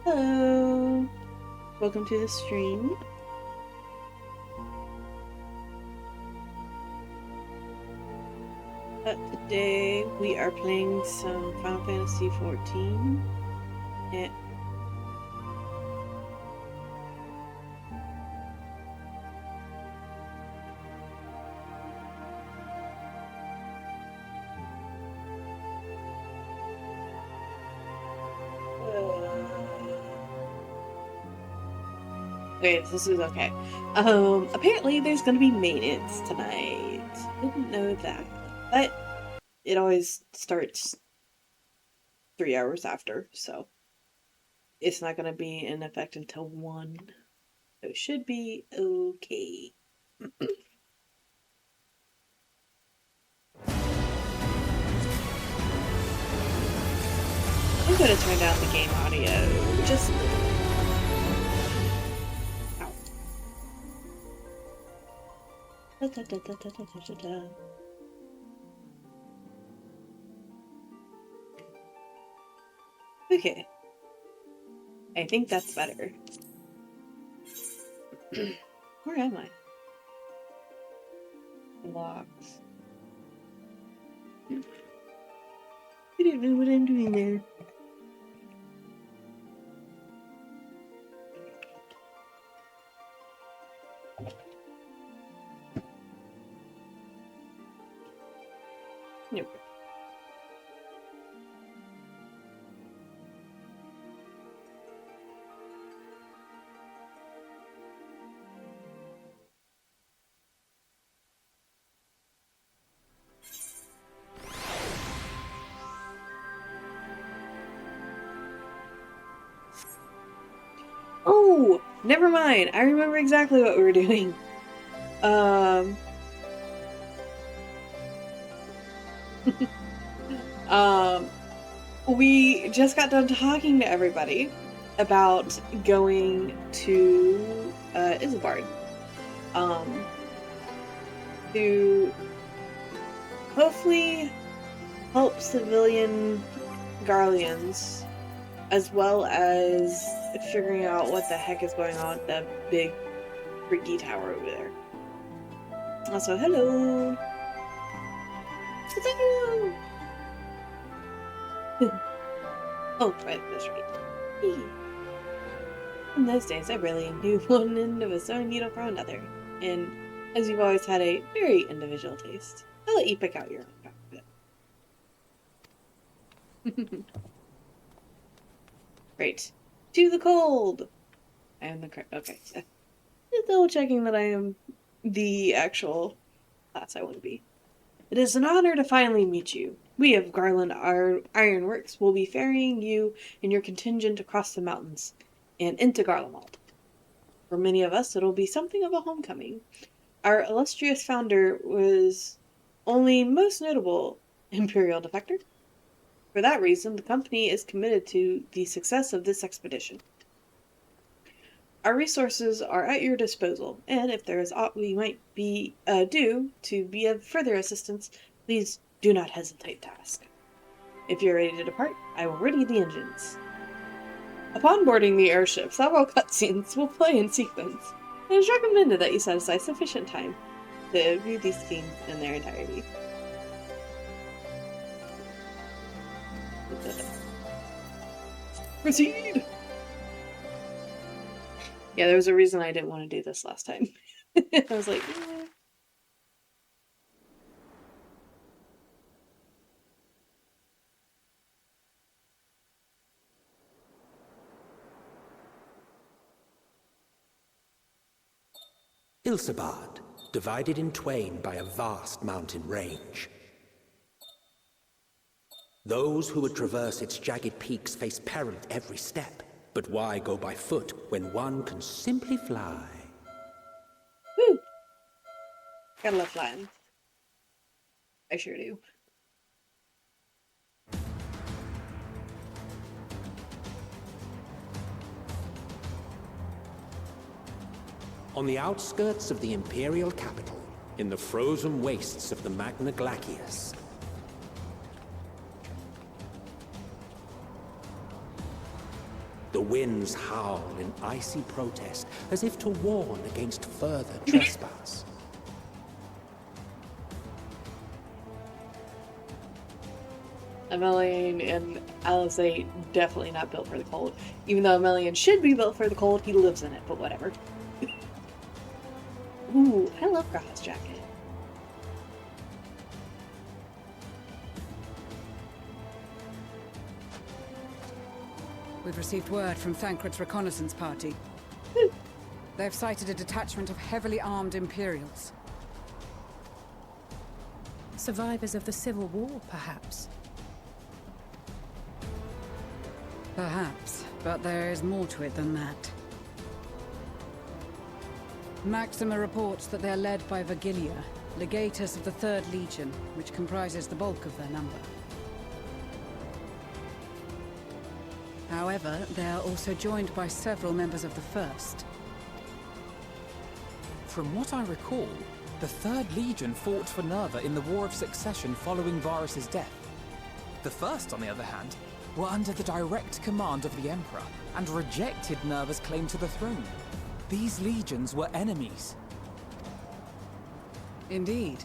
Hello, welcome to the stream. Today we are playing some Final Fantasy 14 and okay, this is okay. Apparently there's gonna be maintenance tonight. Didn't know that, but it always starts 3 hours after, so it's not gonna be in effect until 1. So it should be okay. I'm gonna turn down the game audio just a little. Ow. Okay. I think that's better. Where am I? Blocks. I don't know what I'm doing there. Nope. Oh, never mind. I remember exactly what we were doing. We just got done talking to everybody about going to Isambard to hopefully help civilian Garleans, as well as figuring out what the heck is going on with the big freaky tower over there. Also, hello! Hello! Oh, right, that's right. In those days, I barely knew one end of a sewing needle from another, and as you've always had a very individual taste, I'll let you pick out your own outfit. Right. To the cold! I am the correct. Okay. Just double checking that I am the actual class I want to be. It is an honor to finally meet you. We of Garland Ironworks will be ferrying you and your contingent across the mountains and into Garlemald. For many of us, it'll be something of a homecoming. Our illustrious founder was only most notable Imperial defector. For that reason, the company is committed to the success of this expedition. Our resources are at your disposal, and if there is aught we might be do to be of further assistance, please do not hesitate to ask. If you're ready to depart, I will ready the engines. Upon boarding the airship, several cutscenes will play in sequence. It is recommended that you set aside sufficient time to view these scenes in their entirety. Proceed! Yeah, there was a reason I didn't want to do this last time. I was like, Ilsabard, divided in twain by a vast mountain range. Those who would traverse its jagged peaks face peril at every step. But why go by foot when one can simply fly? Gotta love flying. I sure do. On the outskirts of the Imperial capital, in the frozen wastes of the Magna Glacius, the winds howl in icy protest, as if to warn against further trespass. Emelian and Alizé definitely not built for the cold. Even though Emelian should be built for the cold, he lives in it, but whatever. Ooh, I love Graha's jacket. We've received word from Thancred's reconnaissance party. They've sighted a detachment of heavily armed Imperials. Survivors of the Civil War, perhaps? Perhaps, but there is more to it than that. Maxima reports that they're led by Vergilia, legatus of the 3rd Legion, which comprises the bulk of their number. However, they are also joined by several members of the 1st. From what I recall, the 3rd Legion fought for Nerva in the War of Succession following Varus's death. The 1st, on the other hand, were under the direct command of the Emperor and rejected Nerva's claim to the throne. These legions were enemies. Indeed.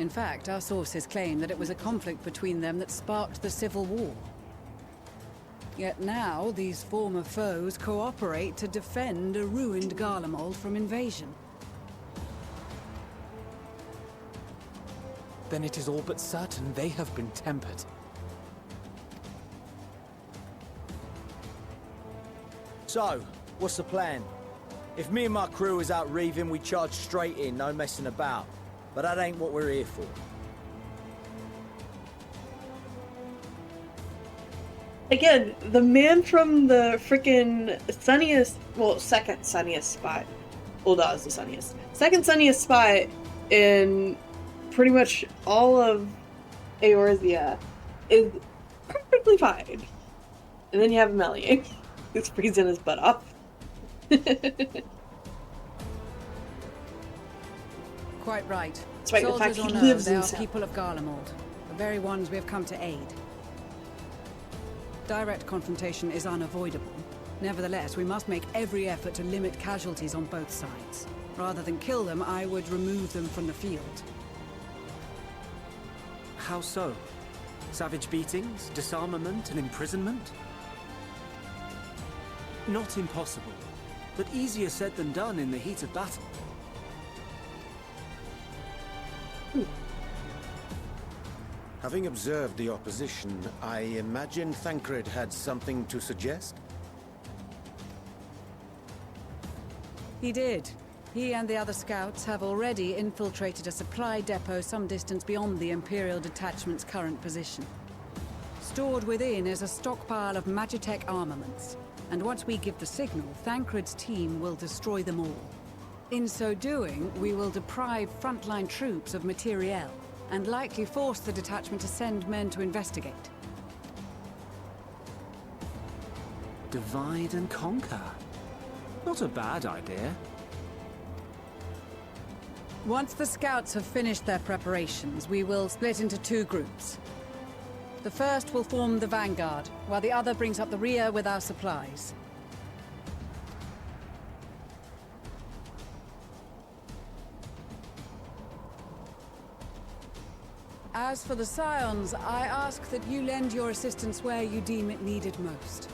In fact, our sources claim that it was a conflict between them that sparked the Civil War. Yet now, these former foes cooperate to defend a ruined Garlemald from invasion. Then it is all but certain they have been tempered. So, what's the plan? If me and my crew is out reaving, we charge straight in, no messing about. But that ain't what we're here for. Again, the man from the freaking sunniest, well, second sunniest spot. Ul'dah is the sunniest. Second sunniest spot in pretty much all of Eorzea is perfectly fine. And then you have Emelian, who's freezing his butt off. Quite right. Despite the fact Soldiers he or no, lives they in are South. people of Garlemald, the very ones we have come to aid. Direct confrontation is unavoidable. Nevertheless, we must make every effort to limit casualties on both sides. Rather than kill them, I would remove them from the field. How so? Savage beatings, disarmament, and imprisonment? Not impossible, but easier said than done in the heat of battle. Having observed the opposition, I imagine Thancred had something to suggest? He did. He and the other scouts have already infiltrated a supply depot some distance beyond the Imperial detachment's current position. Stored within is a stockpile of Magitech armaments, and once we give the signal, Thancred's team will destroy them all. In so doing, we will deprive frontline troops of materiel, and likely force the detachment to send men to investigate. Divide and conquer. Not a bad idea. Once the scouts have finished their preparations, we will split into two groups. The first will form the vanguard, while the other brings up the rear with our supplies. As for the Scions, I ask that you lend your assistance where you deem it needed most.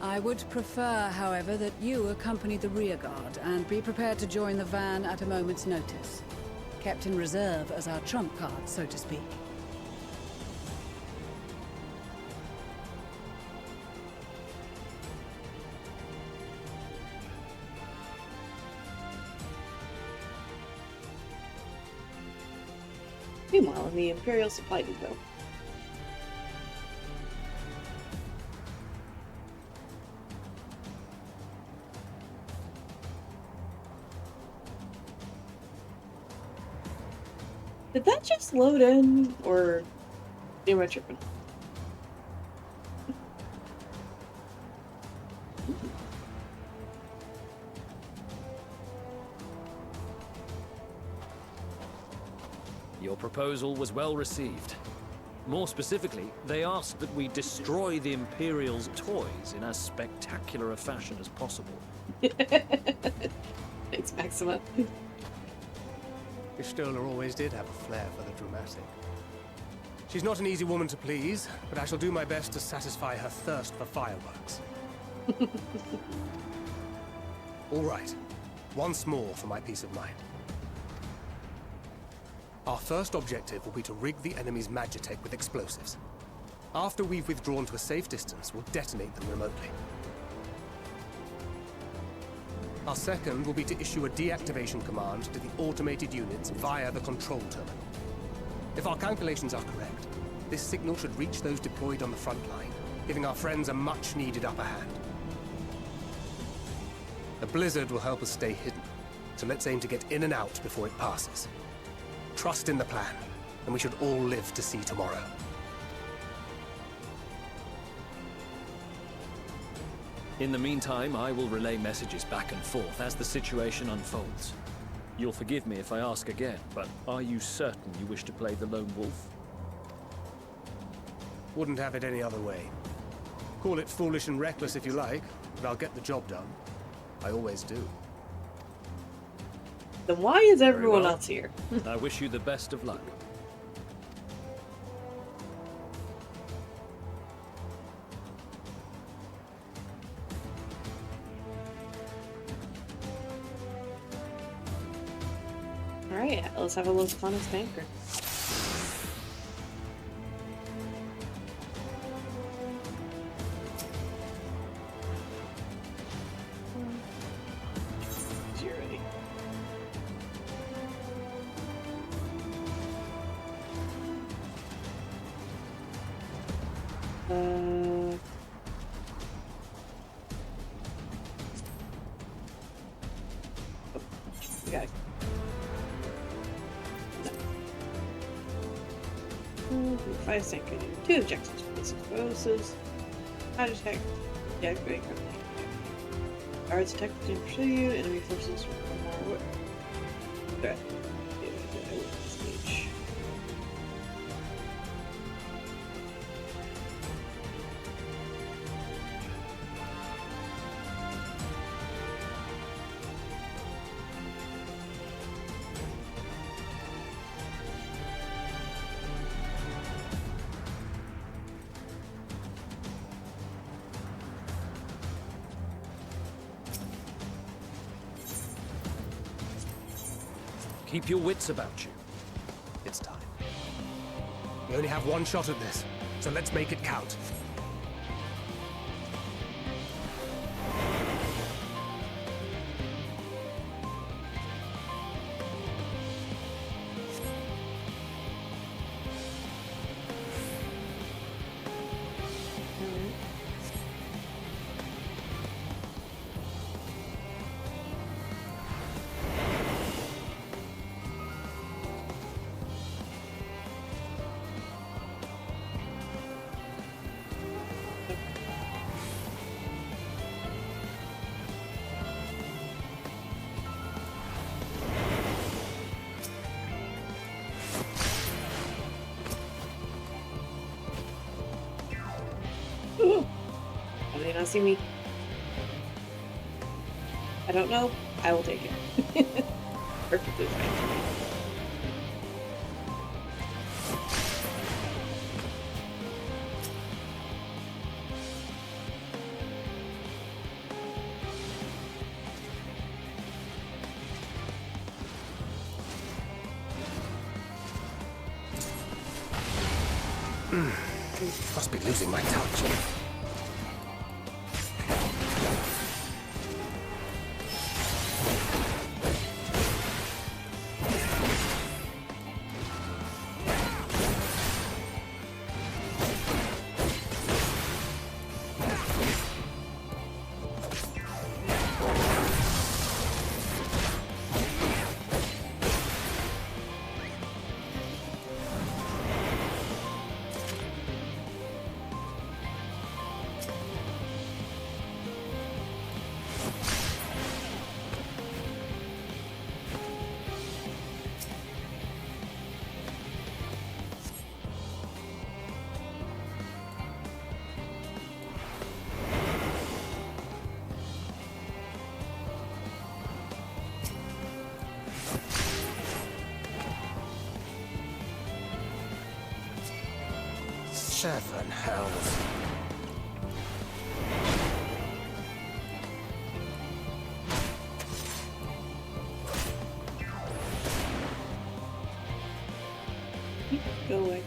I would prefer, however, that you accompany the rearguard and be prepared to join the van at a moment's notice. Kept in reserve as our trump card, so to speak. Meanwhile, in the Imperial Supply Depot. Did that just load in, or am I tripping? Your proposal was well received. More specifically, they asked that we destroy the Imperial's toys in as spectacular a fashion as possible. Thanks, Maxima. Pistola always did have a flair for the dramatic. She's not an easy woman to please, but I shall do my best to satisfy her thirst for fireworks. All right. Once more for my peace of mind. Our first objective will be to rig the enemy's magitech with explosives. After we've withdrawn to a safe distance, we'll detonate them remotely. Our second will be to issue a deactivation command to the automated units via the control terminal. If our calculations are correct, this signal should reach those deployed on the front line, giving our friends a much-needed upper hand. The blizzard will help us stay hidden, so let's aim to get in and out before it passes. Trust in the plan, and we should all live to see tomorrow. In the meantime, I will relay messages back and forth as the situation unfolds. You'll forgive me if I ask again, but are you certain you wish to play the lone wolf? Wouldn't have it any other way. Call it foolish and reckless if you like, but I'll get the job done. I always do. Then why is everyone well. else here? I wish you the best of luck. Alright, let's have a look fun as banker. You're ready. Okay. Five second. 2 objectives. Place explosives. Hide attack. Deactivate. Guards attack to pursue you. Enemy forces one more. Okay. Stage. Keep your wits about you. It's time. We only have one shot at this, so let's make it count. How do they not see me? I don't know. I will take it. Perfectly fine. Must be losing my touch. Seven hells. Go away.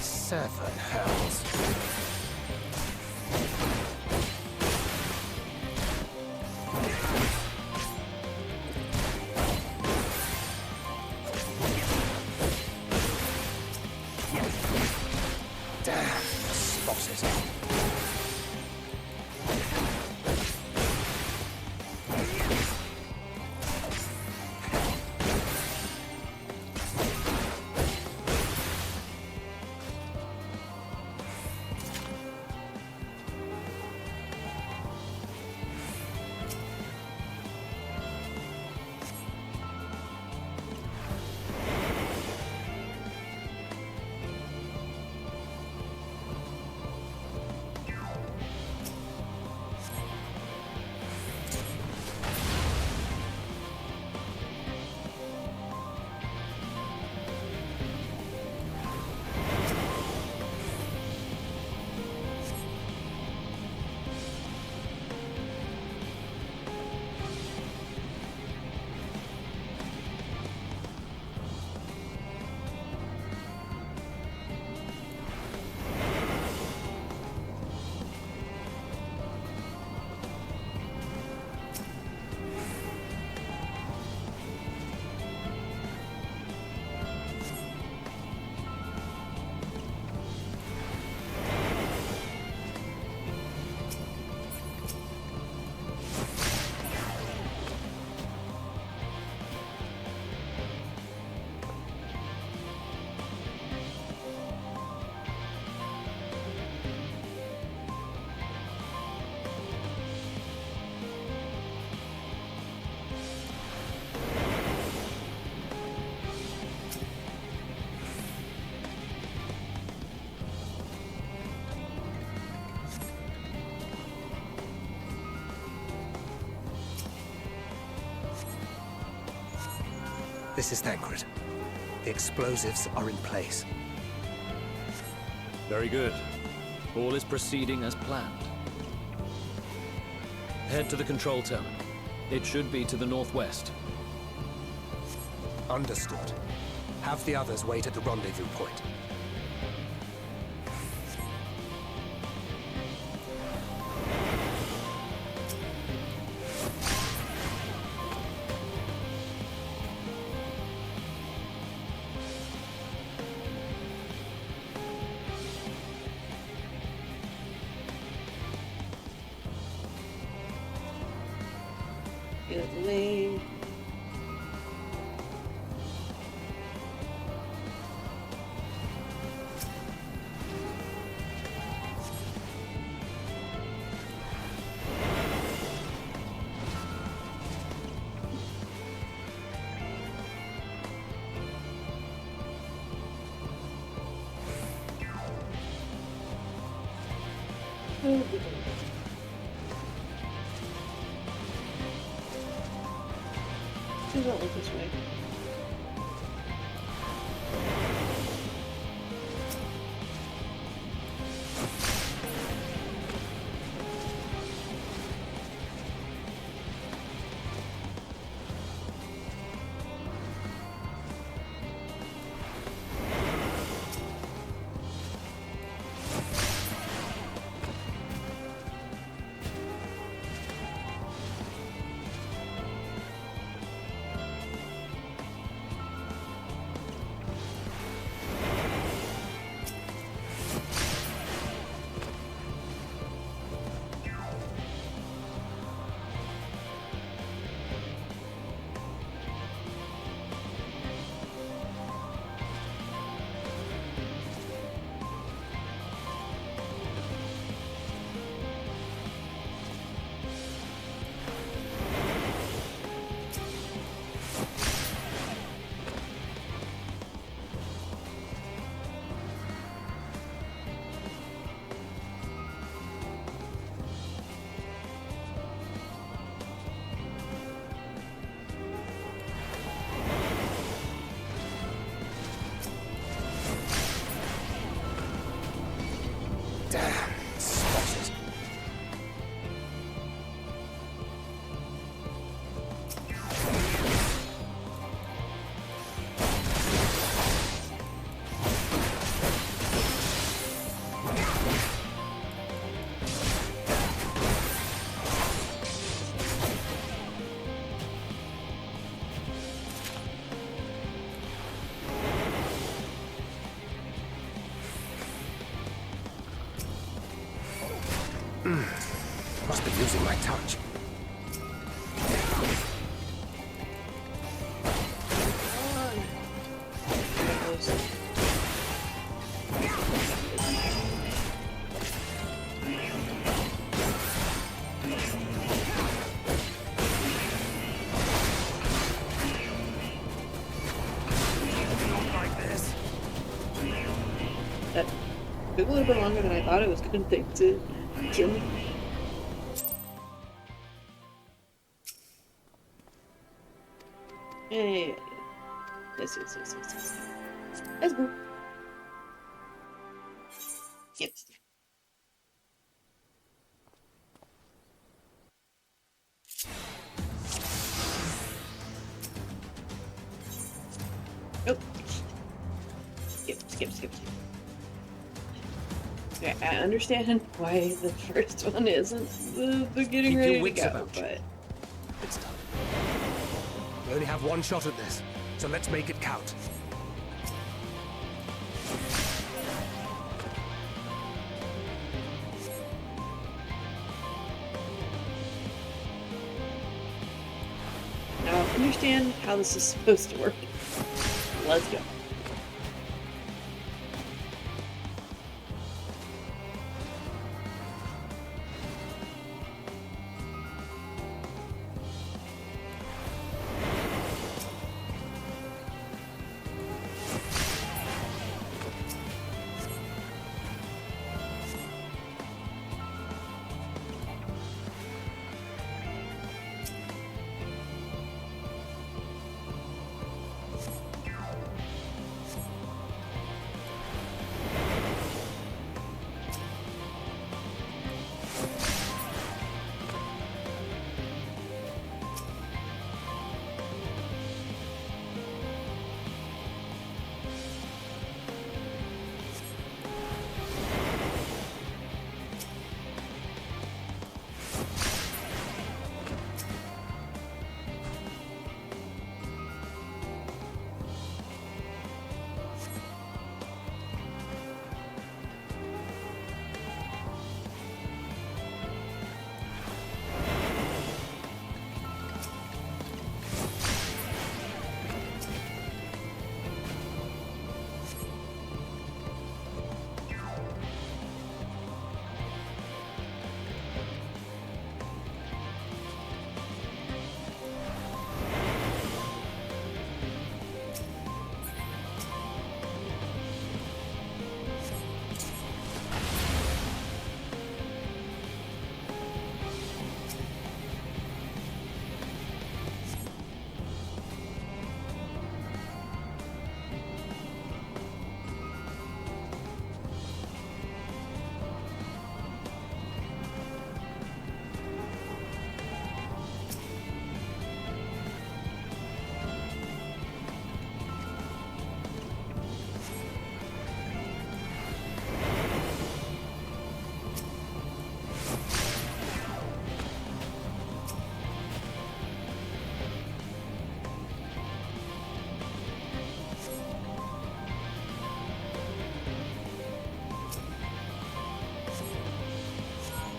Seven hells. Damn, spotted. This is Thancred. The explosives are in place. Very good. All is proceeding as planned. Head to the control terminal. It should be to the northwest. Understood. Have the others wait at the rendezvous point. Good lane. Please don't look this way. Damn, spotted. Must be losing my touch. That took a little bit longer than I thought it was going to take to kill me. Hey, yes. Let's go. Yes. Oh. Skip. Okay, I understand why the first one isn't the getting Keep your ready to wits go, about you. but It's done. We only have one shot at this, so let's make it count. now I understand how this is supposed to work. Let's go.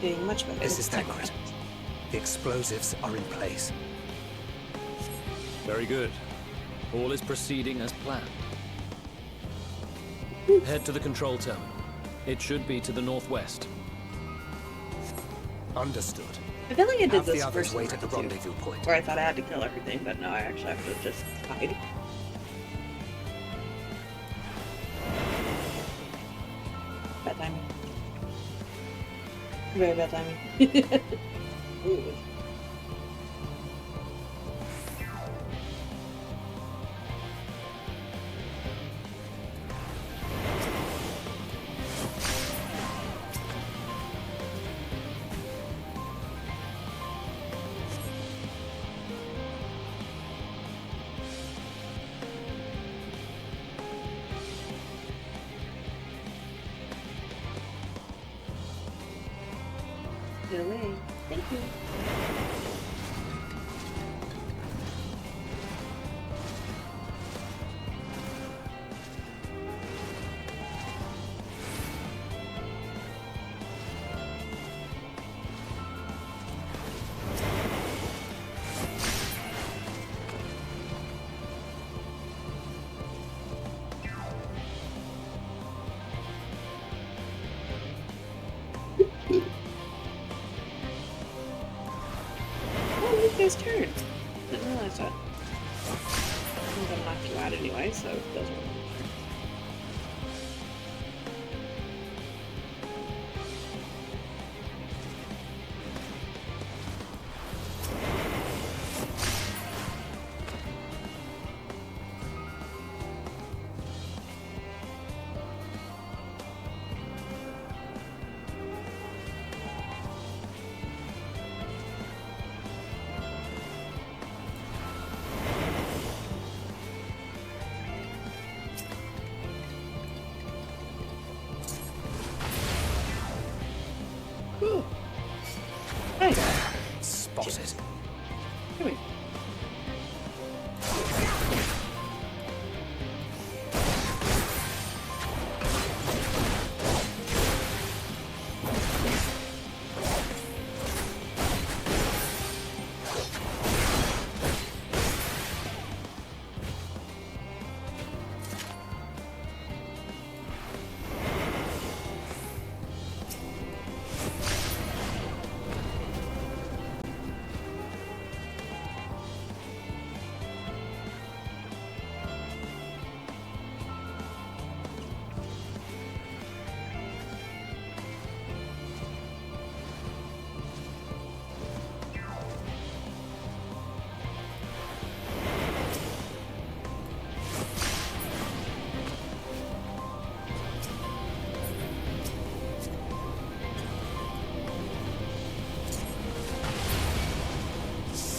Getting much better. This is Thancred. The explosives are in place. Very good. All is proceeding as planned. Head to the control terminal. It should be to the northwest. Understood. I feel like I did Have this the others first wait at the time, too. rendezvous point. Where I thought I had to kill everything, but no, I actually have to just hide. Bad timing. Very bad timing. Ooh. Get away. Thank you. His turn. Didn't realize that. I'm gonna knock you out anyway, so it doesn't really matter. Cool. Hey, Spotted. come here.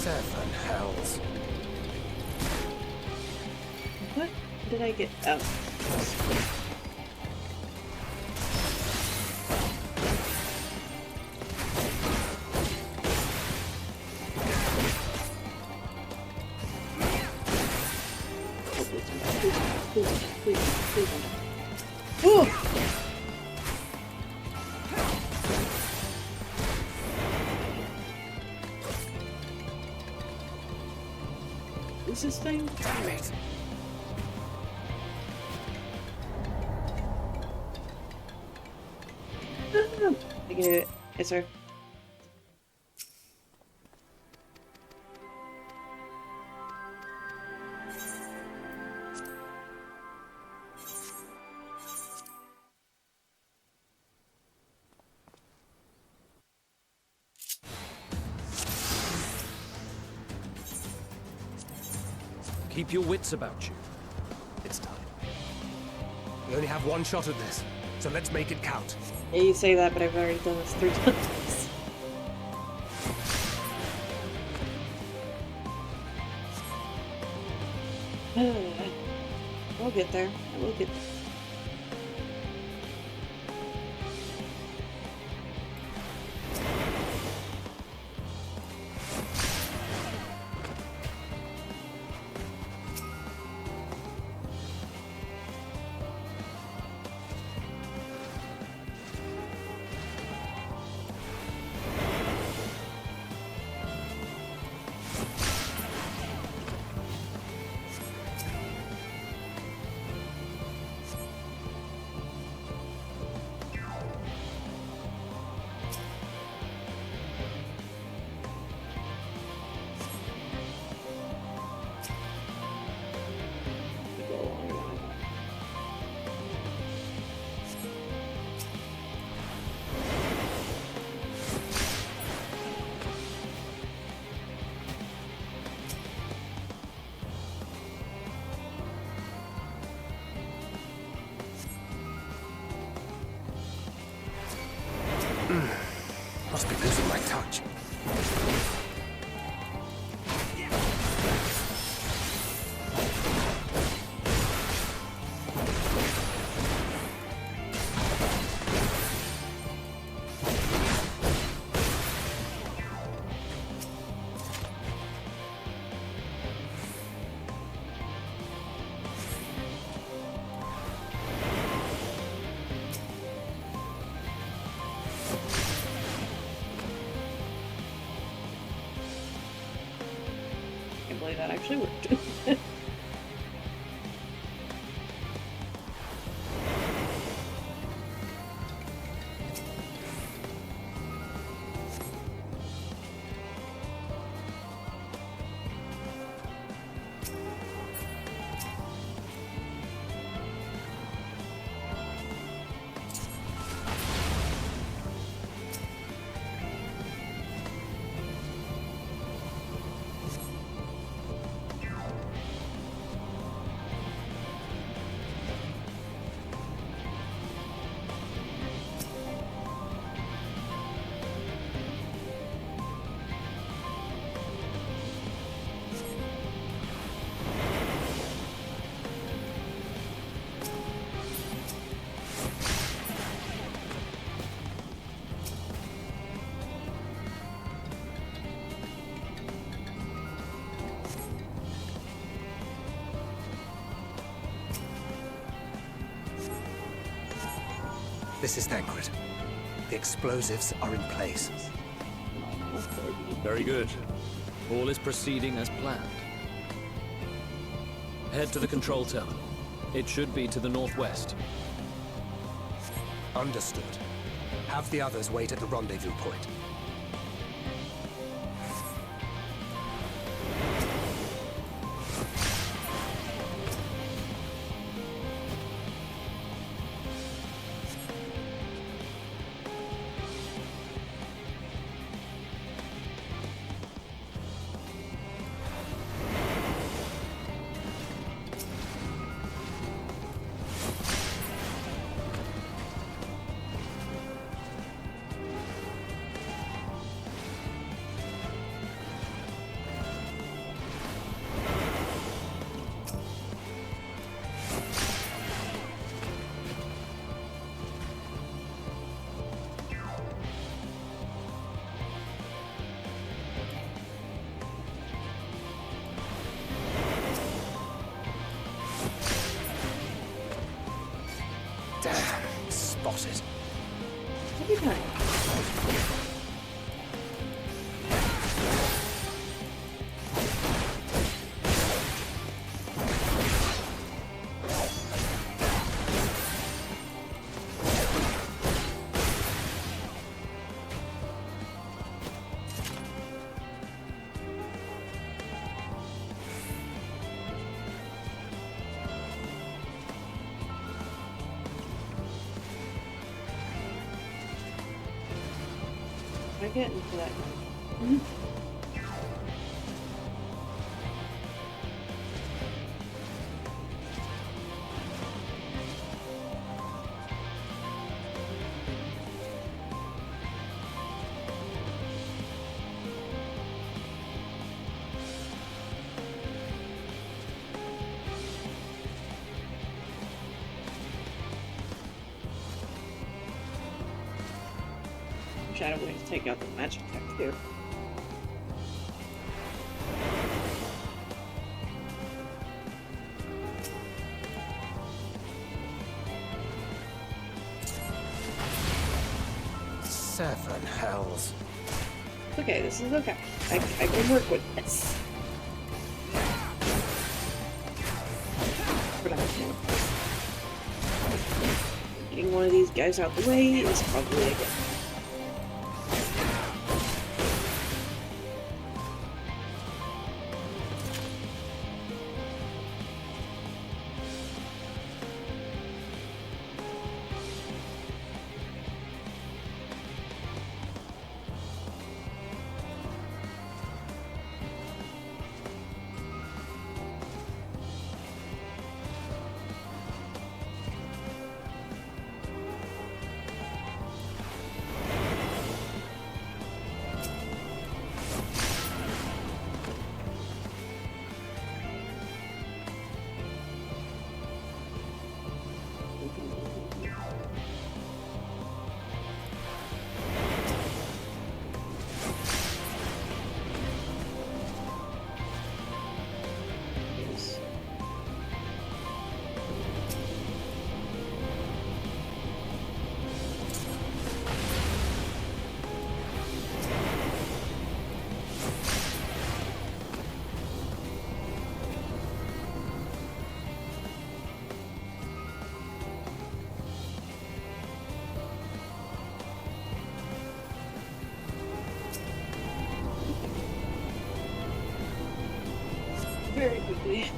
Seven hells. What did I get? Oh. Please don't. Ooh! Is this thing? Damn it. I get it. Yes, sir. Keep your wits about you. It's time. We only have one shot at this, so let's make it count. Yeah, you say that, but I've already done this 3 times. We'll get there. We'll get there. apparently that actually worked. This is Thancred. The explosives are in place. Very good. All is proceeding as planned. Head to the control terminal. It should be to the northwest. Understood. Have the others wait at the rendezvous point. Damn, spotted. What are you doing? I get into that. Shadow Wings take out the magic tech too. Seven hells. Okay, this is okay. I can work with this. Getting one of these guys out the way is probably a good. very quickly.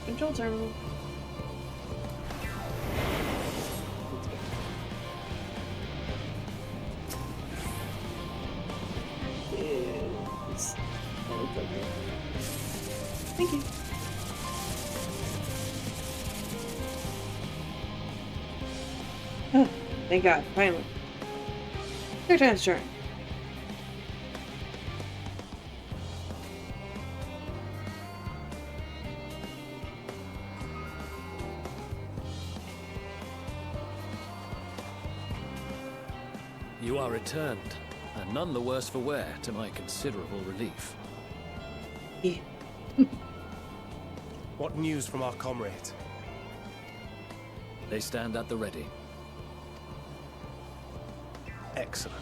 Control terminal. Yes. Oh, it's okay. Thank you. Oh, thank God, finally. Third time's charm. You are returned, and none the worse for wear, to my considerable relief. Yeah. What news from our comrades? They stand at the ready. Excellent.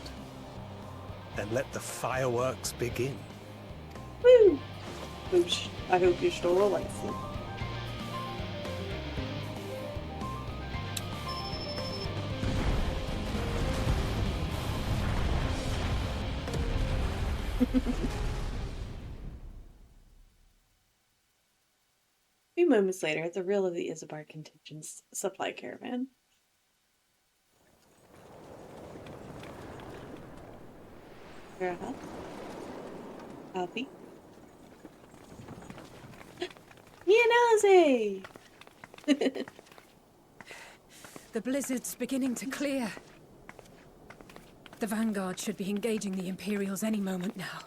Then let the fireworks begin. Woo! Oops. I hope you stole a license. A few moments later, at the rear of the Isabar contingent's supply caravan. Uh-huh. Copy. Nianaze! The blizzard's beginning to clear. The Vanguard should be engaging the Imperials any moment now.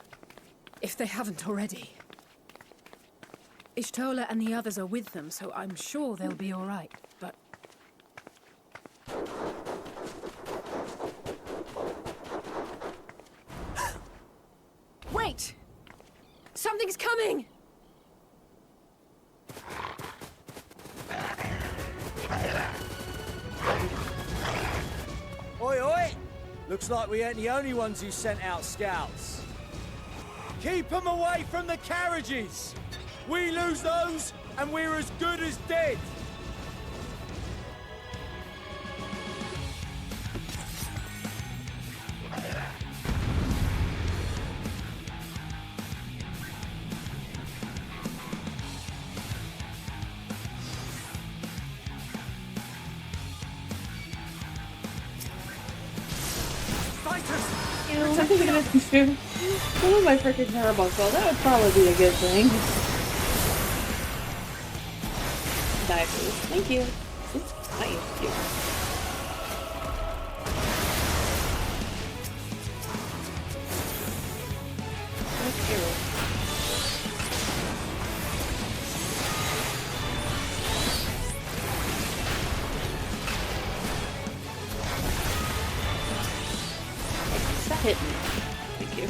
If they haven't already. Ishtola and the others are with them, so I'm sure they'll be all right, but... Wait! Something's coming! Oi, oi! Looks like we ain't the only ones who sent out scouts. Keep them away from the carriages! We lose those, and we're as good as dead! You know, I'm thinking of do some of my freaking carbuncle. That would probably be a good thing. Die, please. Thank you. Oops, not you. You. That's arrow. That hit me. Thank you.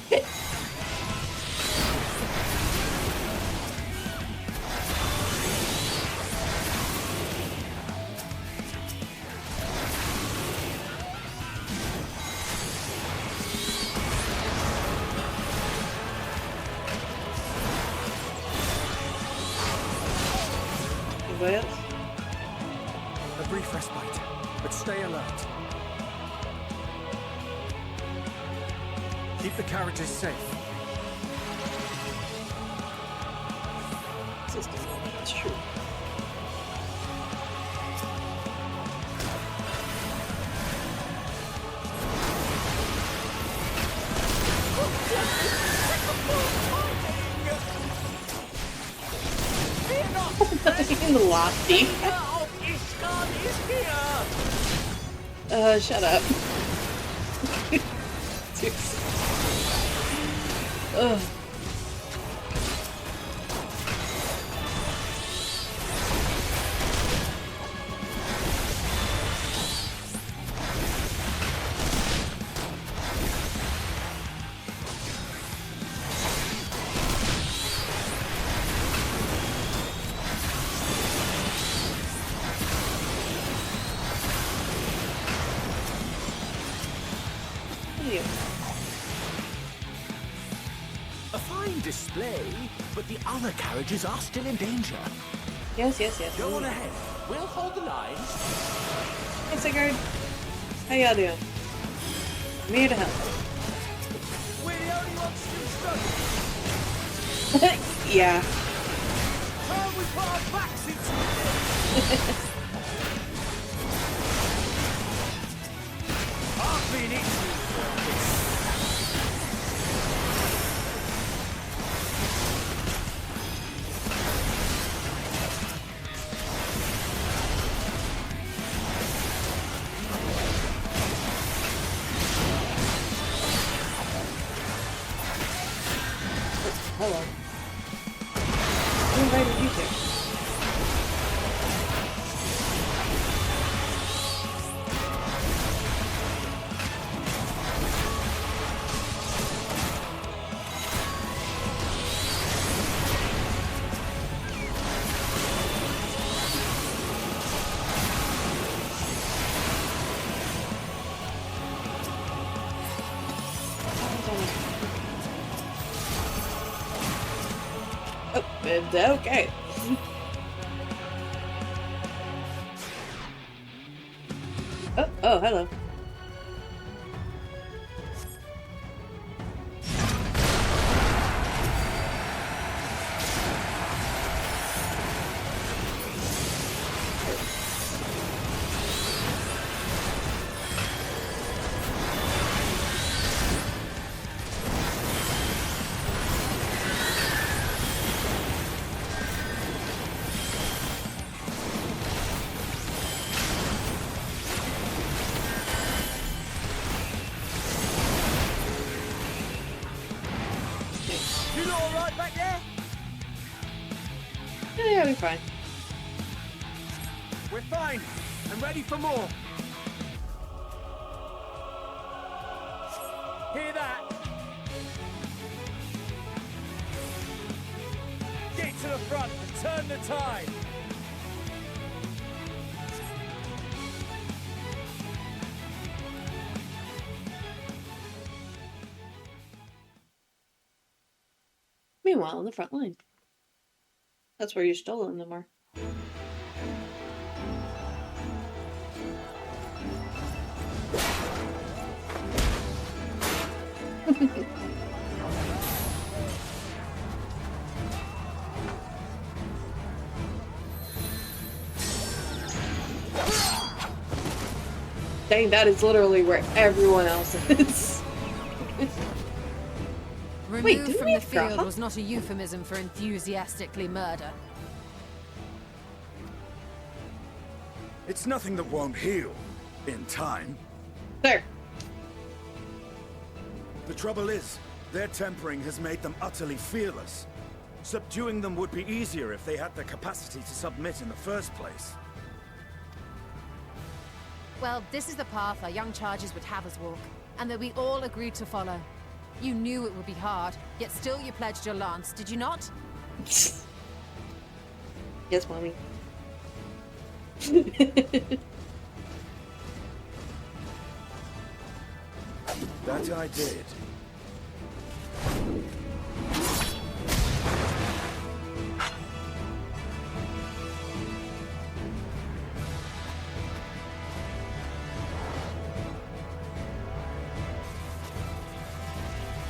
Hit. Anybody else? A brief respite, but stay alert. Keep the carriages safe. That's true. In the lofty. Shut up. Ugh. You. A fine display, but the other carriages are still in danger. Yes, yes, yes. Go on ahead. We'll hold the line. Hey, Sigurd. How y'all doing? I'm here to help. We're the only ones still stuck. Yeah. Can't we put our backs into it? I've been eating. Hello. Who invited you here? Oh, it's okay. Oh, hello. You lot all right back there? Yeah, we're fine. We're fine and ready for more. Hear that? Get to the front and turn the tide. Meanwhile, on the front line. That's where you're stolen them are. Dang, that is literally where everyone else is. Removed didn't from we the have field Graha? was not a euphemism for enthusiastically murder. It's nothing that won't heal in time. There. The trouble is, their tempering has made them utterly fearless. Subduing them would be easier if they had the capacity to submit in the first place. Well, this is the path our young charges would have us walk, and that we all agreed to follow. You knew it would be hard, yet still you pledged your lance, did you not? Yes, mommy. That I did.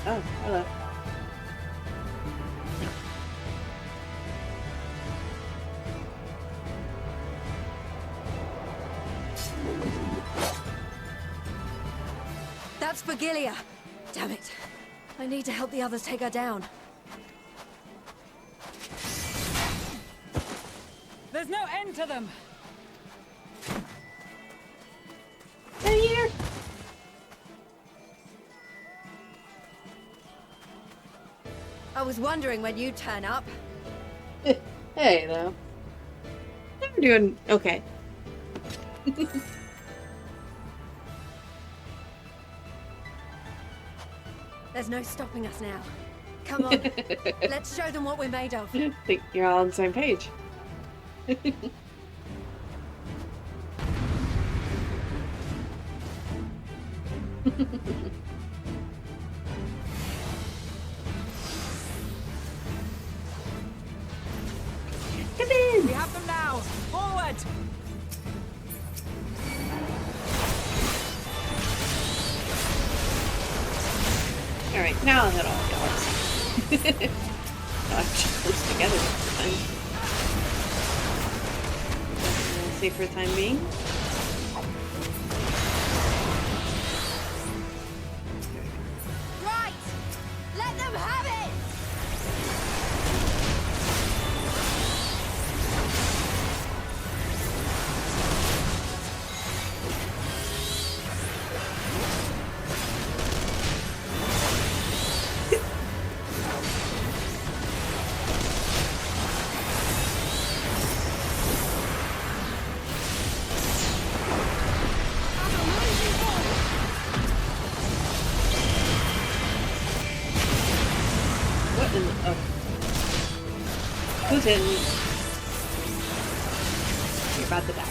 Oh, hello. That's Vigilia! Damn it. I need to help the others take her down. There's no end to them! Hey, here. I was wondering when you'd turn up. Hey, though. I'm doing okay. There's no stopping us now. Come on, let's show them what we're made of. I think you're all on the same page. We have them now! Forward! Forward! Alright, now that all dogs. Actually close together this time. Safe for the time being. Right! Let them have it! What in the... Oh. Who's hitting me? You're about to die.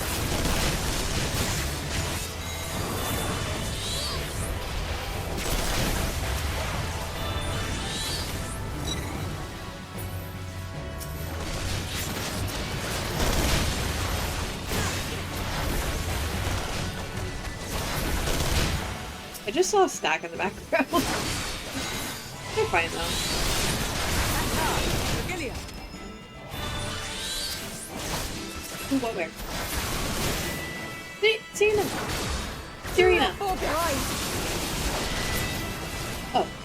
I just saw a stack in the background. They're fine though. Ooh, what where? Serena! Serena! Oh,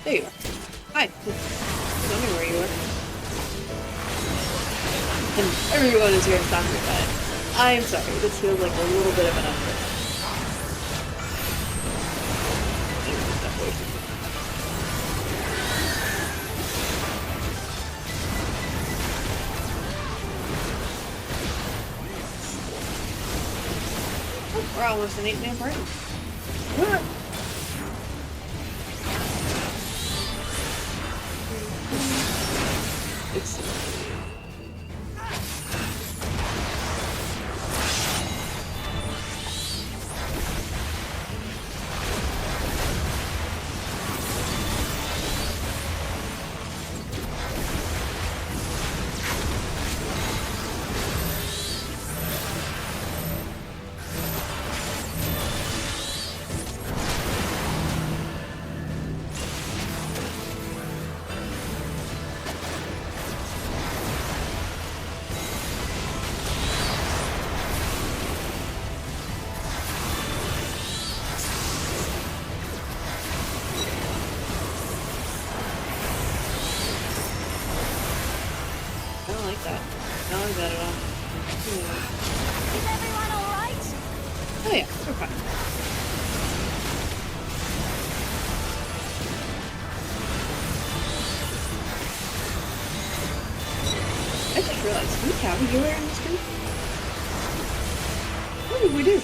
there you are. Hi. Tell me where you are. And everyone is here to talk about it. I am sorry, this feels like a little bit of an upgrade. We're almost an 8-man party. It's I don't like that. I don't like that at all. Is everyone alright? Oh yeah, we're fine. I just realized, do we have a healer in this group? What did we do?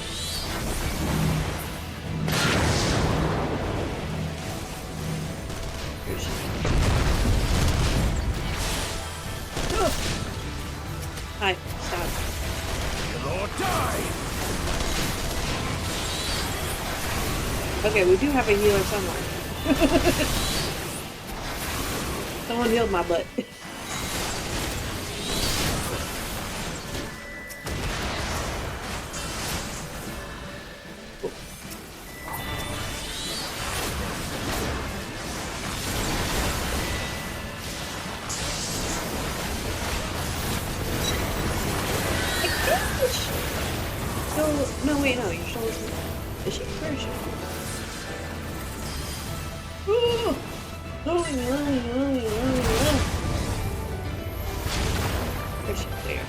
Where is she? Oh. Hi, stop. Lord, die! Okay, we do have a healer somewhere. Someone healed my butt. No, wait, no, your shoulders. Is she? Where is she? Ooh! Where's she? There.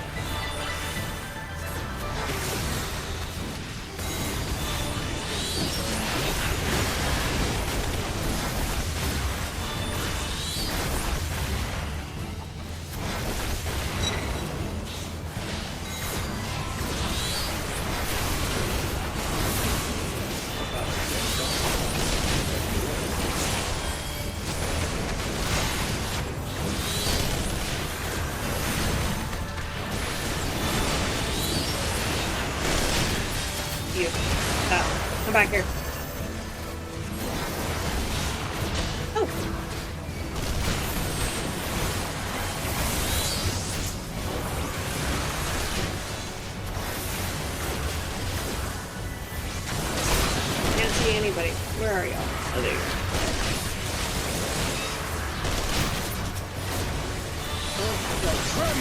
You. Stop. Come back here. Oh.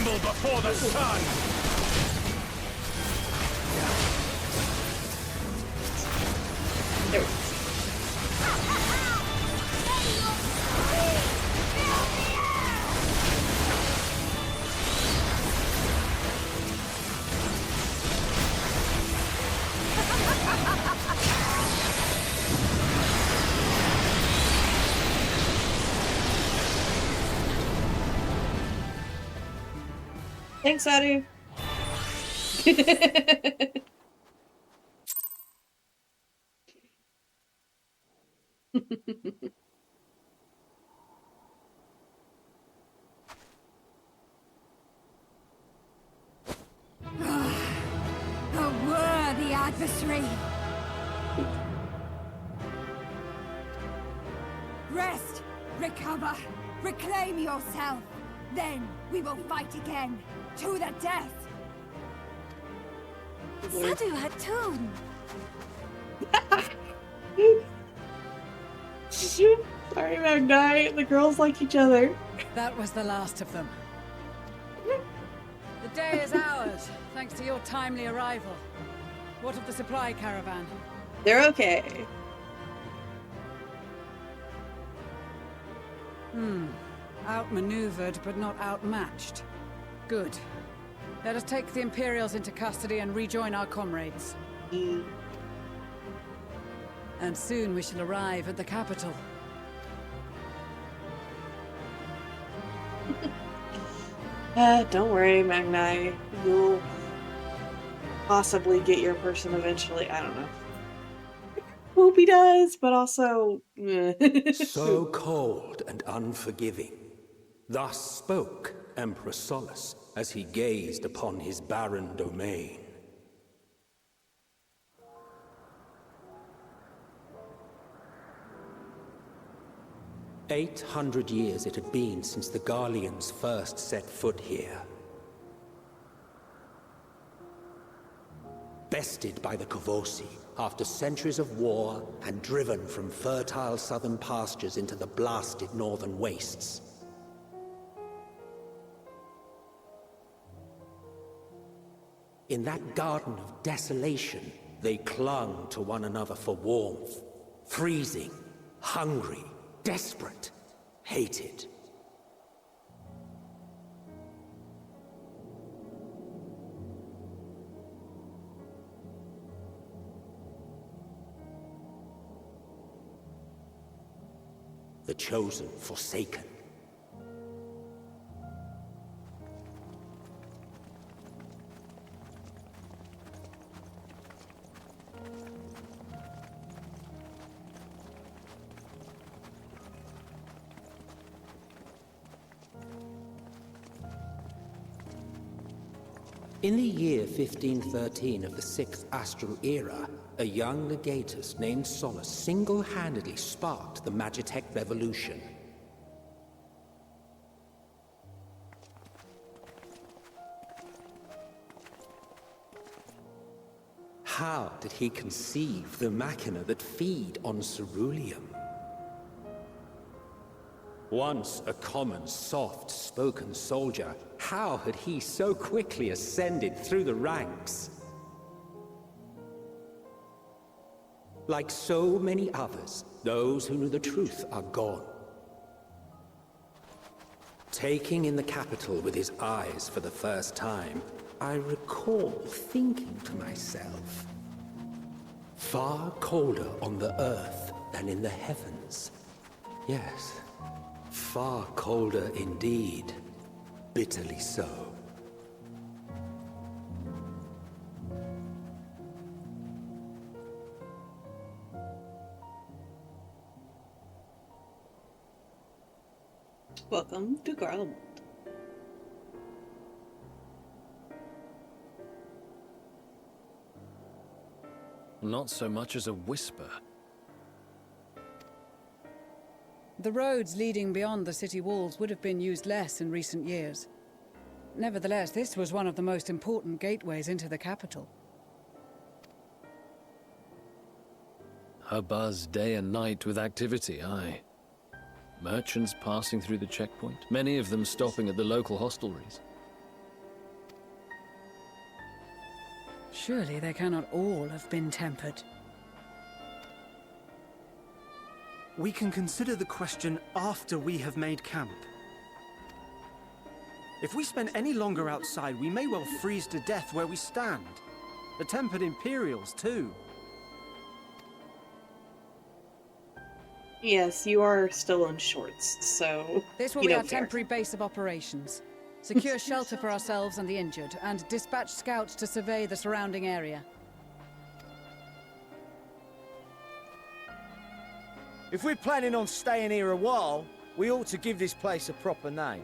Tremble before the sun! There we go. Thanks, Adu. A worthy adversary. Rest, recover, reclaim yourself. Then we will fight again, to the death. Sadu Hatun. Sorry, Magni. The girls like each other. That was the last of them. The day is ours, thanks to your timely arrival. What of the supply caravan? They're okay. Outmaneuvered, but not outmatched. Good. Let us take the Imperials into custody and rejoin our comrades. And soon we shall arrive at the capital. Don't worry, Magni. You'll possibly get your person eventually. I don't know. Hope he does, but also... So cold and unforgiving. Thus spoke Emperor Solus as he gazed upon his barren domain. "800 years it had been since the Garleans first set foot here. Bested by the Kavosi after centuries of war and driven from fertile southern pastures into the blasted northern wastes. In that garden of desolation, they clung to one another for warmth, freezing, hungry, desperate, hated. The chosen forsaken. In the year 1513 of the 6th Astral Era, a young legatus named Solus single-handedly sparked the Magitech Revolution. How did he conceive the machina that feed on ceruleum? Once a common, soft-spoken soldier, how had he so quickly ascended through the ranks? Like so many others, those who knew the truth are gone. Taking in the capital with his eyes for the first time, I recall thinking to myself, far colder on the earth than in the heavens. Yes, far colder indeed. Bitterly so. Welcome to Garlemald. Not so much as a whisper. The roads leading beyond the city walls would have been used less in recent years. Nevertheless, this was one of the most important gateways into the capital. A buzz day and night with activity, aye. Merchants passing through the checkpoint, many of them stopping at the local hostelries. Surely they cannot all have been tempered. We can consider the question after we have made camp. If we spend any longer outside, we may well freeze to death where we stand. The tempered Imperials, too. Yes, you are still in shorts, so This will you be don't our care. temporary base of operations. Secure shelter for ourselves and the injured, and dispatch scouts to survey the surrounding area. If we're planning on staying here a while, we ought to give this place a proper name.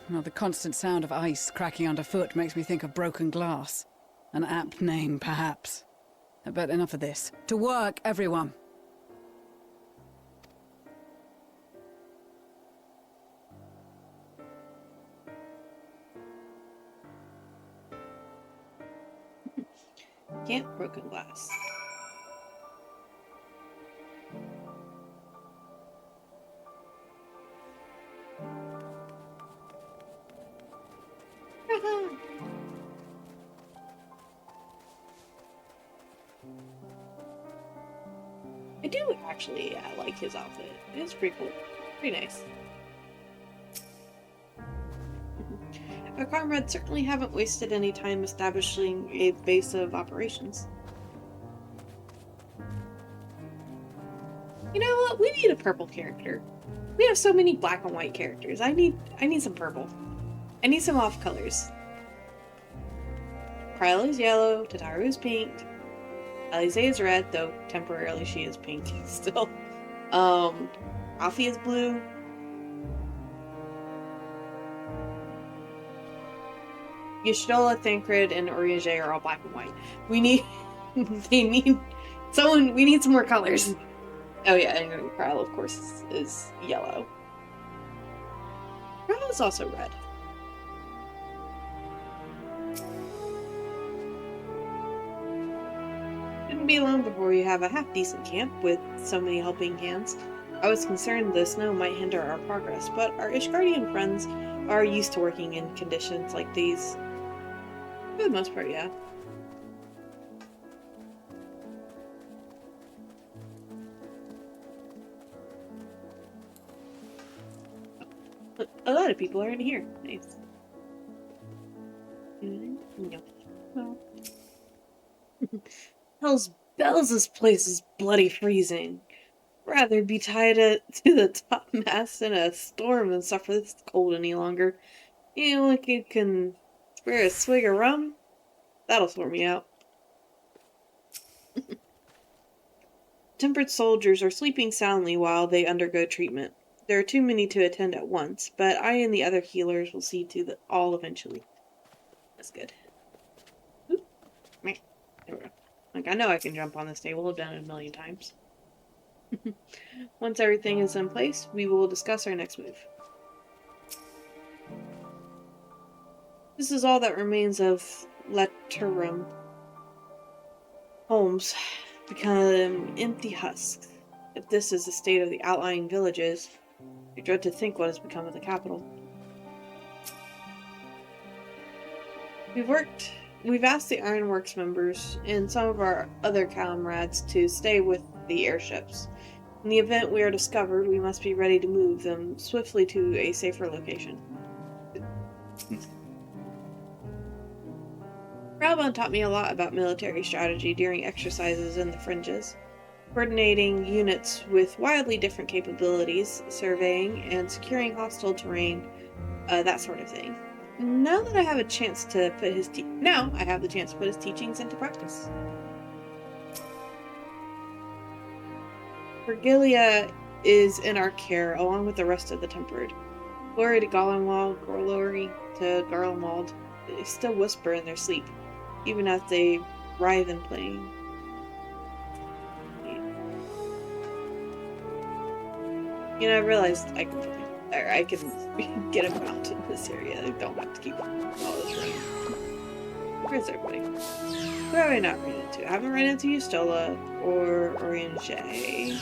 Well, the constant sound of ice cracking underfoot makes me think of broken glass. An apt name, perhaps. But enough of this. To work, everyone! Can't broken glass. I do actually like his outfit. It's pretty cool. Pretty nice. Our comrades certainly haven't wasted any time establishing a base of operations. You know what? We need a purple character. We have so many black and white characters. I need some purple. I need some off colors. Kryla is yellow, Tataru is pink, Alize is red, though temporarily she is pink still. Rafi is blue. Y'shtola, Thancred, and Urianger are all black and white. We need we need some more colors. Oh yeah, and Kryla, of course, is yellow. Kryla is also red. Shouldn't be long before we have a half-decent camp with so many helping hands. I was concerned the snow might hinder our progress, but our Ishgardian friends are used to working in conditions like these. For the most part, yeah. A lot of people are in here. Nice. No. Well. Hell's bells, this place is bloody freezing. Rather be tied to the topmast in a storm than suffer this cold any longer. You know, like you can spare a swig of rum? That'll sort me out. Tempered soldiers are sleeping soundly while they undergo treatment. There are too many to attend at once, but I and the other healers will see to all eventually. That's good. Oop. There we go. Like, I know I can jump on this table. I've done it a million times. Once everything is in place, we will discuss our next move. This is all that remains of Laturum. Homes become empty husks. If this is the state of the outlying villages, I dread to think what has become of the capital. We've asked the Ironworks members and some of our other comrades to stay with the airships. In the event we are discovered, we must be ready to move them swiftly to a safer location. Ralbon taught me a lot about military strategy during exercises in the fringes, coordinating units with wildly different capabilities, surveying, and securing hostile terrain, that sort of thing. Now I have the chance to put his teachings into practice. Virgilia is in our care, along with the rest of the Tempered. Glory to Garlemald, glory to Garlemald. They still whisper in their sleep, even as they writhe in pain. You know, I realized I can get him out in this area. I don't have to keep all this running. Where's everybody? Who have I not run into? I haven't run into Y'shtola or Urianger.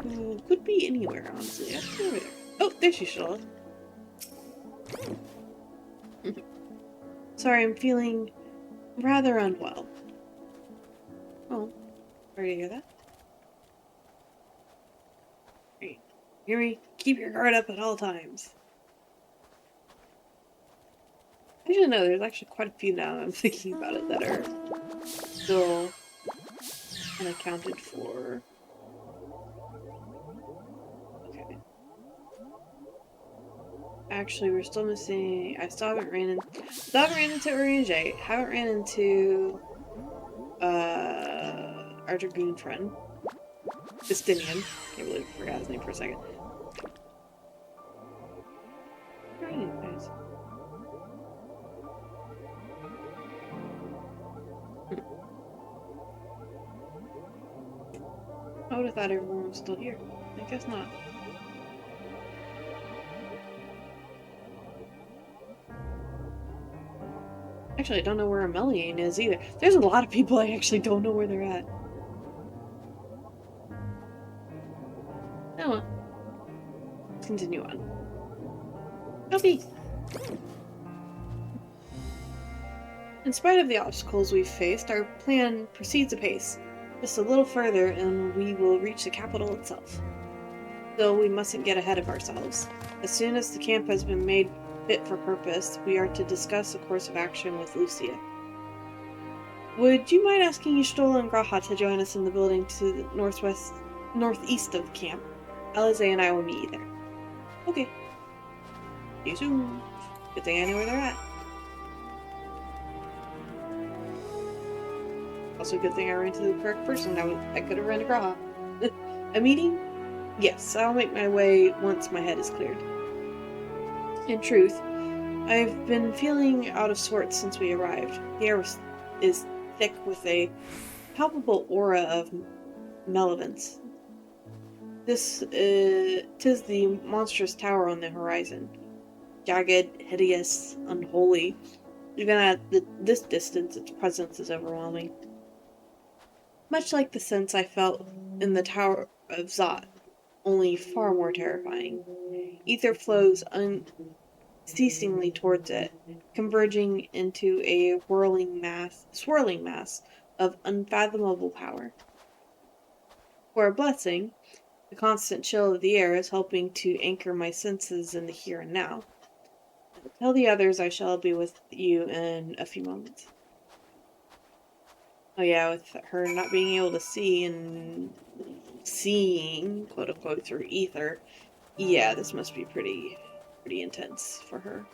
Who could be anywhere, honestly. I don't know where they are. Oh, there she should. Sorry, I'm feeling rather unwell. Oh, sorry to hear that. Hey, hear me? Keep your guard up at all times. Actually, no, there's actually quite a few now. I'm thinking about it that are still unaccounted for. Okay. Actually, we're still missing. I still haven't ran into Urianger. Haven't ran into our dragoon friend, Justinian. Can't believe I forgot his name for a second. Where are you guys? I would have thought everyone was still here. I guess not. Actually, I don't know where Ameliane is either. There's a lot of people I actually don't know where they're at. Oh well. Let's continue on. Okay. In spite of the obstacles we've faced, our plan proceeds apace. Just a little further and we will reach the capital itself. Still, we mustn't get ahead of ourselves. As soon as the camp has been made fit for purpose, we are to discuss a course of action with Lucia. Would you mind asking Ystol and Graha to join us in the building to the northeast of the camp? Alize and I will meet you there. Okay. See you soon. Good thing I know where they're at. Also, good thing I ran to the correct person. I could have ran to Graha. A meeting? Yes, I'll make my way once my head is cleared. In truth, I've been feeling out of sorts since we arrived. The air is thick with a palpable aura of malevolence. Tis the monstrous tower on the horizon. Jagged, hideous, unholy. Even at this distance, its presence is overwhelming. Much like the sense I felt in the Tower of Zot, only far more terrifying. Ether flows unceasingly towards it, converging into a swirling mass of unfathomable power. For a blessing, the constant chill of the air is helping to anchor my senses in the here and now. Tell the others I shall be with you in a few moments. Oh yeah, with her not being able to see and seeing, quote unquote, through ether, yeah, this must be pretty intense for her.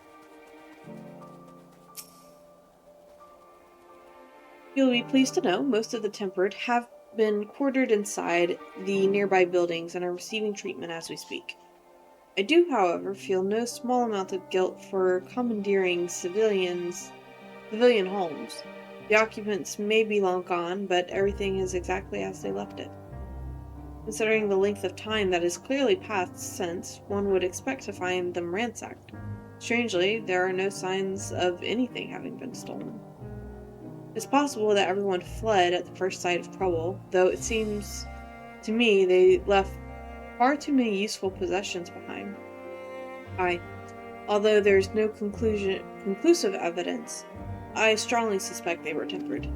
You'll be pleased to know most of the tempered have been quartered inside the nearby buildings and are receiving treatment as we speak. I do, however, feel no small amount of guilt for commandeering civilian homes. The occupants may be long gone, but everything is exactly as they left it. Considering the length of time that has clearly passed since, one would expect to find them ransacked. Strangely, there are no signs of anything having been stolen. It's possible that everyone fled at the first sight of trouble, though it seems to me they left far too many useful possessions behind. Although there's no conclusive evidence, I strongly suspect they were tempered.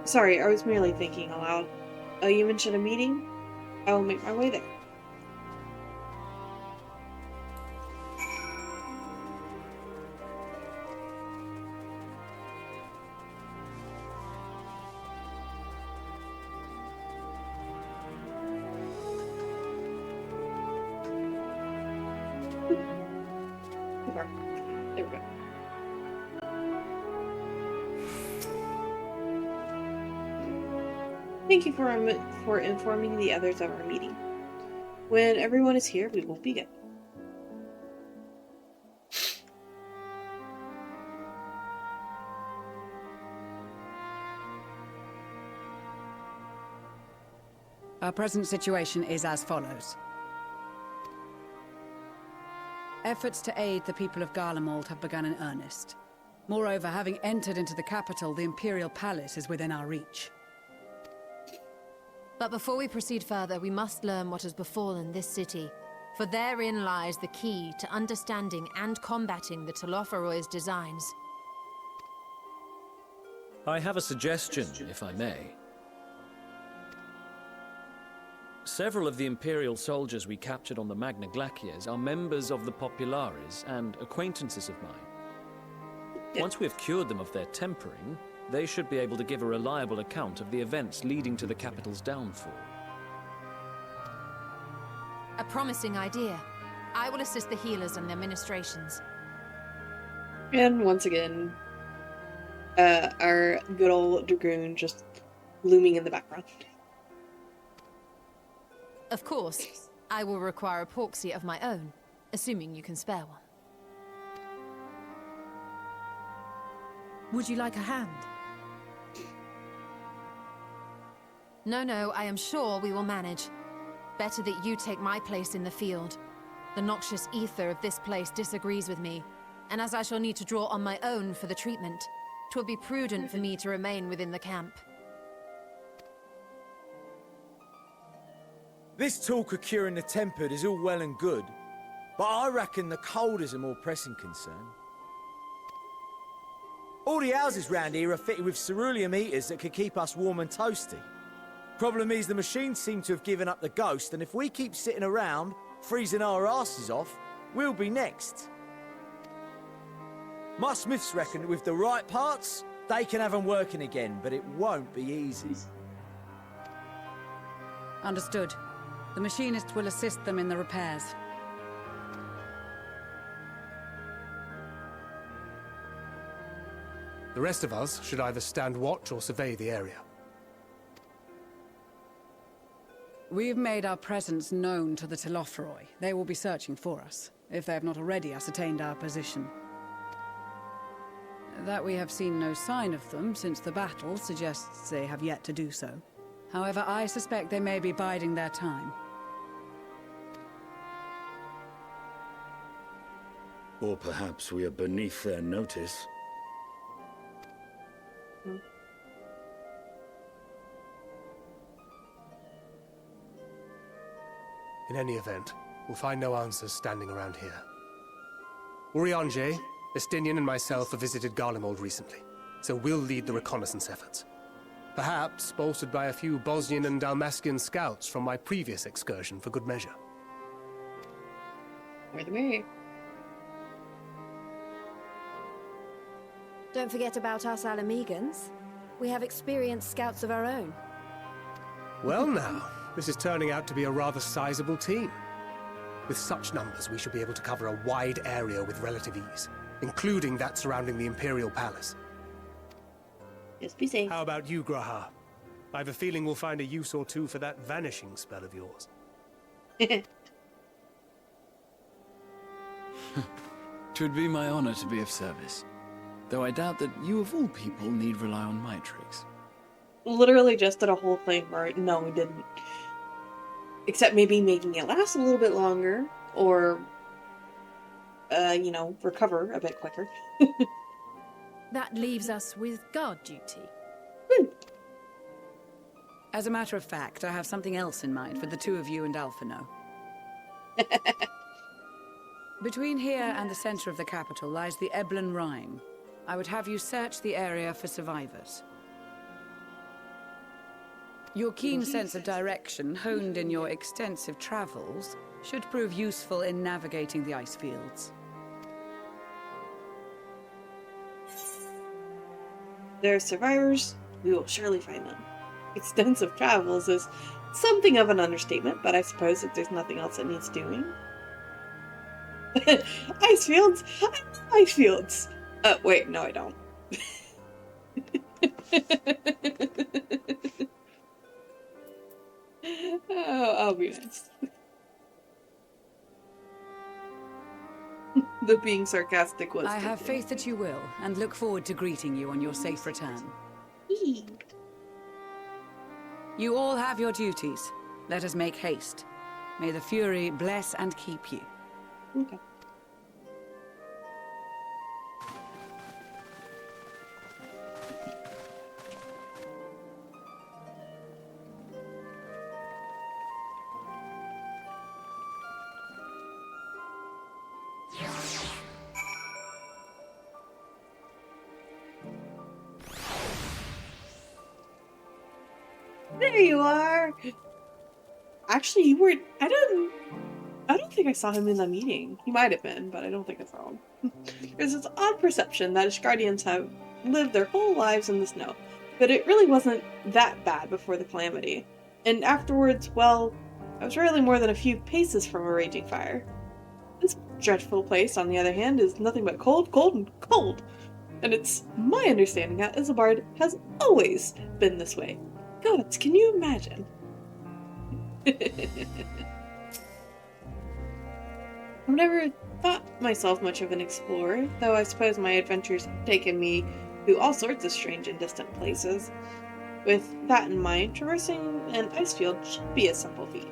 Sorry, I was merely thinking aloud. You mentioned a meeting? I will make my way there. There we go. Thank you for informing the others of our meeting. When everyone is here, we will begin. Our present situation is as follows. Efforts to aid the people of Garlemald have begun in earnest. Moreover, having entered into the capital, the Imperial Palace is within our reach. But before we proceed further, we must learn what has befallen this city. For therein lies the key to understanding and combating the Telophoroid's designs. I have a suggestion, if I may. Several of the Imperial soldiers we captured on the Magna Glaciers are members of the Populares and acquaintances of mine. Once we have cured them of their tempering, they should be able to give a reliable account of the events leading to the capital's downfall. A promising idea. I will assist the healers and their ministrations. And once again, our good old Dragoon just looming in the background. Of course, I will require a proxy of my own, assuming you can spare one. Would you like a hand? No, I am sure we will manage. Better that you take my place in the field. The noxious ether of this place disagrees with me, and as I shall need to draw on my own for the treatment, 'twill be prudent for me to remain within the camp. This talk of curing the tempered is all well and good, but I reckon the cold is a more pressing concern. All the houses round here are fitted with ceruleum heaters that could keep us warm and toasty. Problem is, the machines seem to have given up the ghost, and if we keep sitting around, freezing our asses off, we'll be next. My smiths reckon that with the right parts, they can have them working again, but it won't be easy. Understood. The machinist will assist them in the repairs. The rest of us should either stand watch or survey the area. We've made our presence known to the Telophroi. They will be searching for us, if they have not already ascertained our position. That we have seen no sign of them since the battle suggests they have yet to do so. However, I suspect they may be biding their time. Or perhaps we are beneath their notice. In any event, we'll find no answers standing around here. Urianger, Estinian and myself have visited Garlemald recently, so we'll lead the reconnaissance efforts. Perhaps bolstered by a few Bosnian and Dalmatian scouts from my previous excursion for good measure. More the merrier. Don't forget about us Alamegans. We have experienced scouts of our own. Well now, this is turning out to be a rather sizable team. With such numbers, we should be able to cover a wide area with relative ease, including that surrounding the Imperial Palace. Just be safe. How about you, Graha? I have a feeling we'll find a use or two for that vanishing spell of yours. 'Twould be my honor to be of service. Though I doubt that you of all people need rely on my tricks. Literally just did a whole thing where, no, we didn't. Except maybe making it last a little bit longer, or, recover a bit quicker. That leaves us with guard duty. As a matter of fact, I have something else in mind for the two of you and Alphino. Between here and the center of the capital lies the Eblan Rhine. I would have you search the area for survivors. Your keen sense of direction, honed in your extensive travels, should prove useful in navigating the ice fields. There are survivors, we will surely find them. Extensive travels is something of an understatement, but I suppose if there's nothing else that needs doing. Ice fields? I love ice fields! Wait, no I don't. Oh, I'll be nice. The being sarcastic was... I have faith that you will, and look forward to greeting you on your safe return. You all have your duties. Let us make haste. May the Fury bless and keep you. Okay. There you are! Actually, you weren't. I don't think I saw him in the meeting. He might have been, but I don't think I saw him. There's this odd perception that Ishgardians have lived their whole lives in the snow, but it really wasn't that bad before the calamity. And afterwards, well, I was rarely more than a few paces from a raging fire. This dreadful place, on the other hand, is nothing but cold, cold, and cold. And it's my understanding that Isambard has always been this way. Gods, can you imagine? I've never thought myself much of an explorer, though I suppose my adventures have taken me to all sorts of strange and distant places. With that in mind, traversing an ice field should be a simple feat.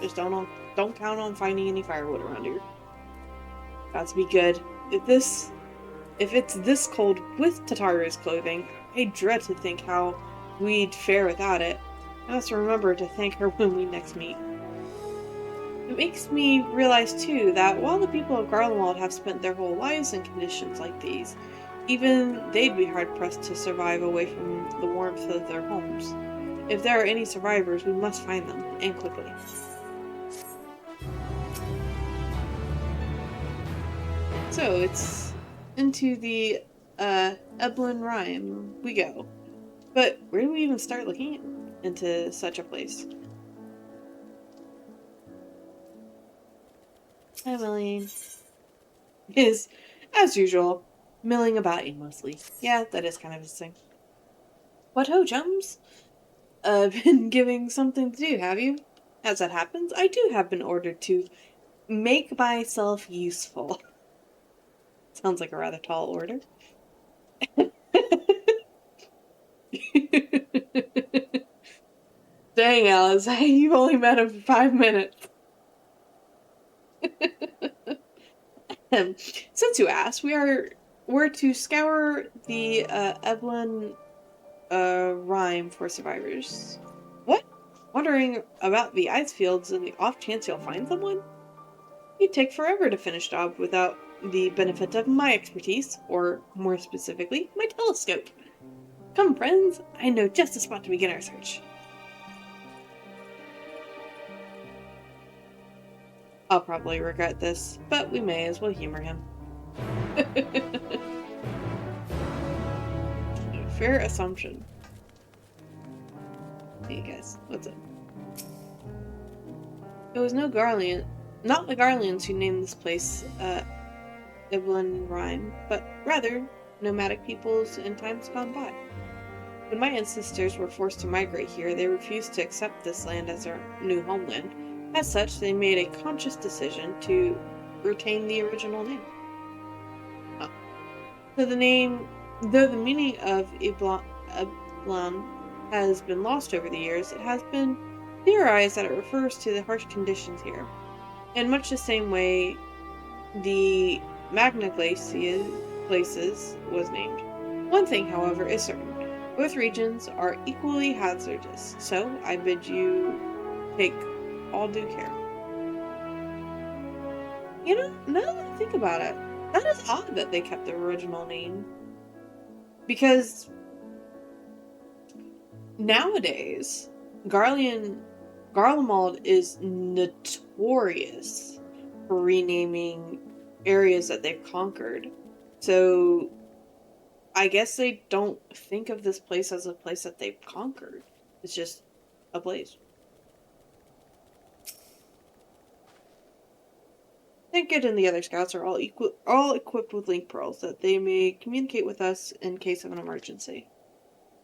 Just don't count on finding any firewood around here. Got to be good. If it's this cold with Tataru's clothing, I dread to think how we'd fare without it. I must remember to thank her when we next meet. It makes me realize, too, that while the people of Garlemald have spent their whole lives in conditions like these, even they'd be hard-pressed to survive away from the warmth of their homes. If there are any survivors, we must find them, and quickly. So, it's into the, Eblin Rhyme we go. But where do we even start looking into such a place? Emily is, as usual, milling about aimlessly. Yeah, that is kind of his thing. What ho, chums? Been giving something to do, have you? As that happens, I too have been ordered to make myself useful. Sounds like a rather tall order. Dang, Alice, you've only met him for 5 minutes. Since you asked, we're to scour the Eblin Rhyme for survivors. What? Wondering about the ice fields and the off chance you'll find someone? You'd take forever to finish the job without the benefit of my expertise, or more specifically, my telescope. Come, friends, I know just the spot to begin our search. I'll probably regret this, but we may as well humor him. Fair assumption. Hey guys, what's up? It was not the Garleans who named this place Eblin Rhyme, but rather nomadic peoples in times gone by. When my ancestors were forced to migrate here, they refused to accept this land as their new homeland. As such, they made a conscious decision to retain the original name. So though the meaning of Eblan has been lost over the years, it has been theorized that it refers to the harsh conditions here. In much the same way the Magna Glaciers was named. One thing, however, is certain. Both regions are equally hazardous, so I bid you take all due care. You know, now that I think about it, that is odd that they kept the original name. Because nowadays, Garlemald is notorious for renaming areas that they've conquered. So I guess they don't think of this place as a place that they've conquered. It's just a place. Tankett and the other scouts are all equipped with link pearls that they may communicate with us in case of an emergency.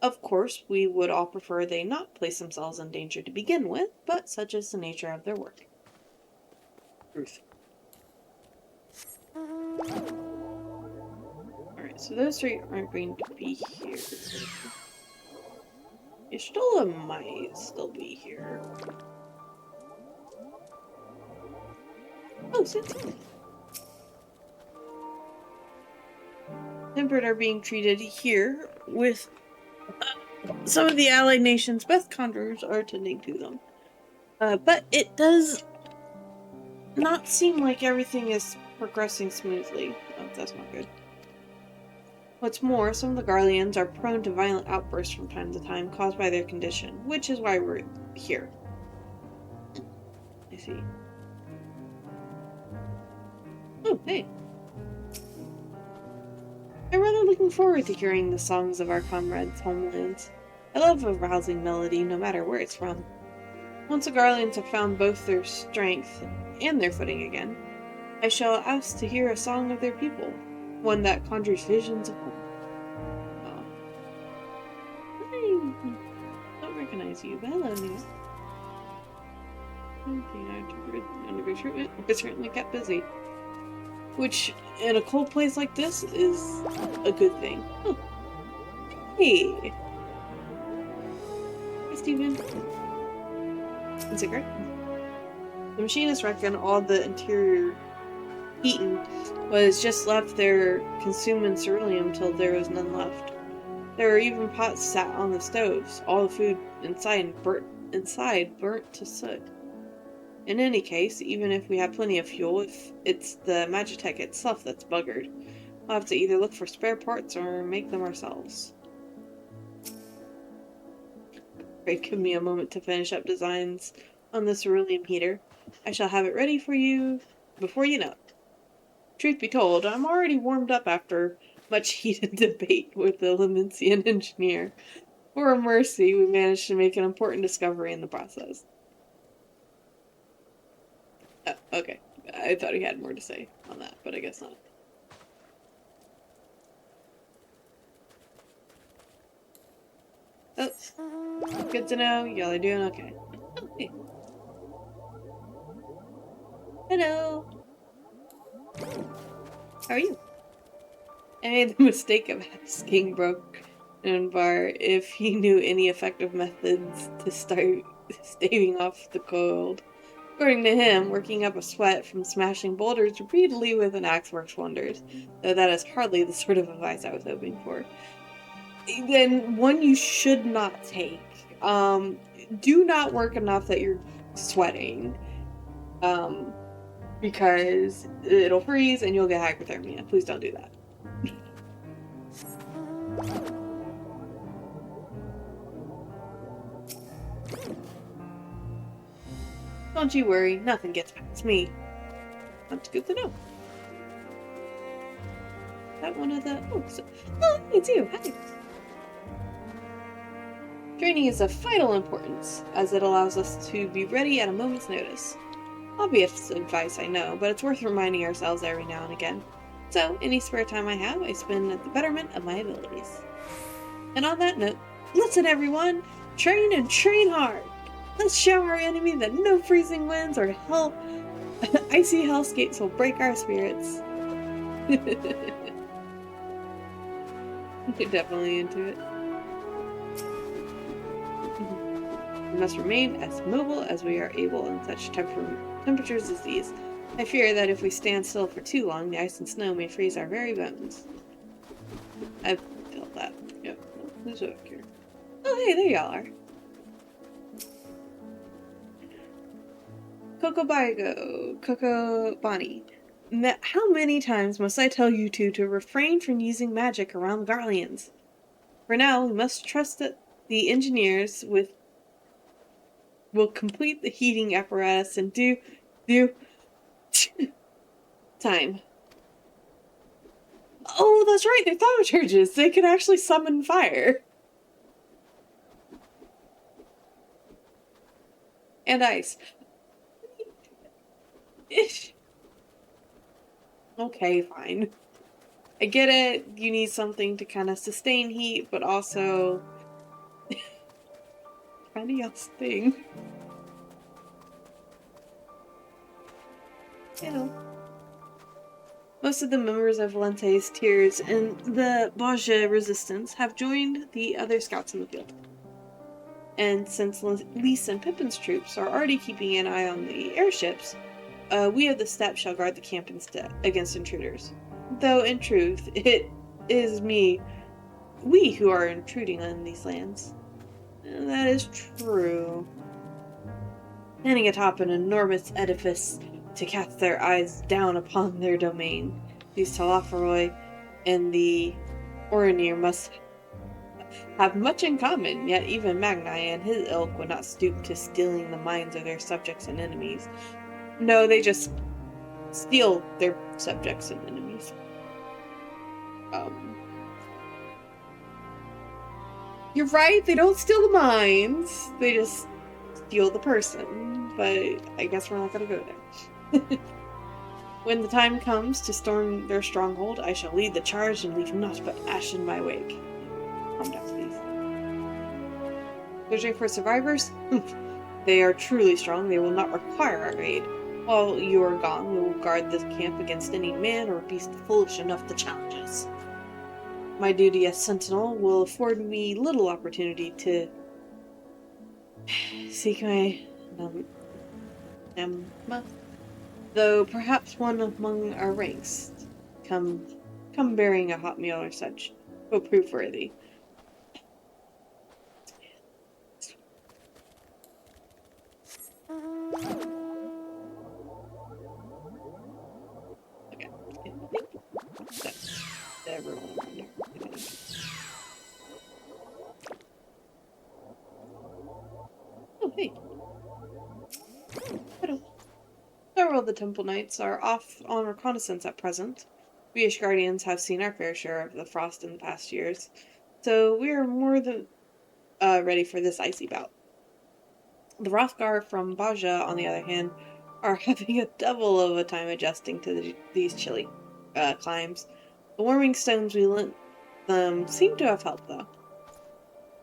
Of course, we would all prefer they not place themselves in danger to begin with, but such is the nature of their work. Truth. Alright, so those three aren't going to be here. Ishtola might still be here. Oh, Cynthia. Tempered are being treated here with some of the allied nations' best conjurers are attending to them. But it does not seem like everything is progressing smoothly. Oh, that's not good. What's more, some of the Garleans are prone to violent outbursts from time to time caused by their condition, which is why we're here. I see. Oh, hey. I'm rather looking forward to hearing the songs of our comrades' homelands. I love a rousing melody, no matter where it's from. Once the Garleans have found both their strength and their footing again, I shall ask to hear a song of their people, one that conjures visions of home. Oh. Hi! Don't recognize you, but hello, Neil. Undergo treatment, but certainly kept busy. Which, in a cold place like this, is a good thing. Oh. Hey! Hi, Steven. Is it great? The machinists reckon all the interior heating was just left there consuming ceruleum till there was none left. There were even pots sat on the stoves, all the food inside burnt to soot. In any case, even if we have plenty of fuel, if it's the Magitech itself that's buggered, we'll have to either look for spare parts or make them ourselves. Great, give me a moment to finish up designs on the ceruleum heater. I shall have it ready for you before you know it. Truth be told, I'm already warmed up after much heated debate with the Lemencian engineer. For a mercy, we managed to make an important discovery in the process. Okay. I thought he had more to say on that, but I guess not. Oh, good to know. Y'all are doing okay. Oh, hey. Hello. How are you? I made the mistake of asking Broken Bar if he knew any effective methods to start staving off the cold. According to him, working up a sweat from smashing boulders repeatedly with an axe works wonders, though that is hardly the sort of advice I was hoping for. Then one you should not take. Do not work enough that you're sweating. Because it'll freeze and you'll get hypothermia. Please don't do that. Don't you worry, nothing gets past me. That's good to know. That one of the... Oh, it's you. Hi. Training is of vital importance, as it allows us to be ready at a moment's notice. Obvious advice, I know, but it's worth reminding ourselves every now and again. So, any spare time I have, I spend at the betterment of my abilities. And on that note, listen everyone! Train and train hard! Let's show our enemy that no freezing winds or icy hellscapes will break our spirits. You're definitely into it. We must remain as mobile as we are able in such temperatures as these. I fear that if we stand still for too long, the ice and snow may freeze our very bones. I felt that. Yep. Who's over here? Oh, hey, there y'all are. Coco Bonnie. How many times must I tell you two to refrain from using magic around the Garleans? For now, we must trust that the engineers will complete the heating apparatus and do time. Oh, that's right, they're thaumaturges. They can actually summon fire. And ice. Okay, fine. I get it, you need something to kind of sustain heat, but also... kind of y'all's thing. Hello. Most of the members of Lente's tiers and the Baja resistance have joined the other scouts in the field. And since Lys and Pippin's troops are already keeping an eye on the airships, we of the steppe shall guard the camp instead against intruders. Though, in truth, it is we who are intruding on these lands. And that is true. Standing atop an enormous edifice to cast their eyes down upon their domain, these Talaferoi and the Oronir must have much in common, yet even Magnai and his ilk would not stoop to stealing the minds of their subjects and enemies. No, they just steal their subjects and enemies. You're right, they don't steal the minds. They just steal the person. But I guess we're not gonna go there. When the time comes to storm their stronghold, I shall lead the charge and leave naught but ash in my wake. Calm down, please. Searching for survivors? They are truly strong. They will not require our aid. While you are gone, we will guard this camp against any man or beast foolish enough to challenge us. My duty as sentinel will afford me little opportunity to seek my Namma, though perhaps one among our ranks come bearing a hot meal or such will prove worthy. Okay, I think that's everyone around here. Oh, hey. Hello. Several of the Temple Knights are off on reconnaissance at present. We as Guardians have seen our fair share of the frost in the past years, so we are more than ready for this icy bout. The Hrothgar from Baja, on the other hand, are having a double of a time adjusting to these chilly climes. The warming stones we lent them seem to have helped, though.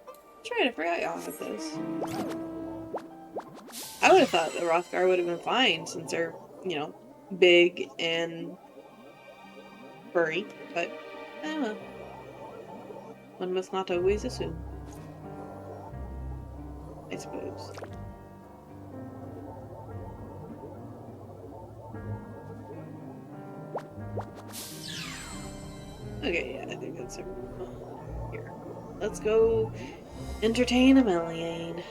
That's right, I forgot y'all had those. I would have thought the Hrothgar would have been fine since they're, you know, big and furry, but I don't know. One must not always assume, I suppose. Okay, yeah, I think that's everyone. Here. Let's go entertain Amelie.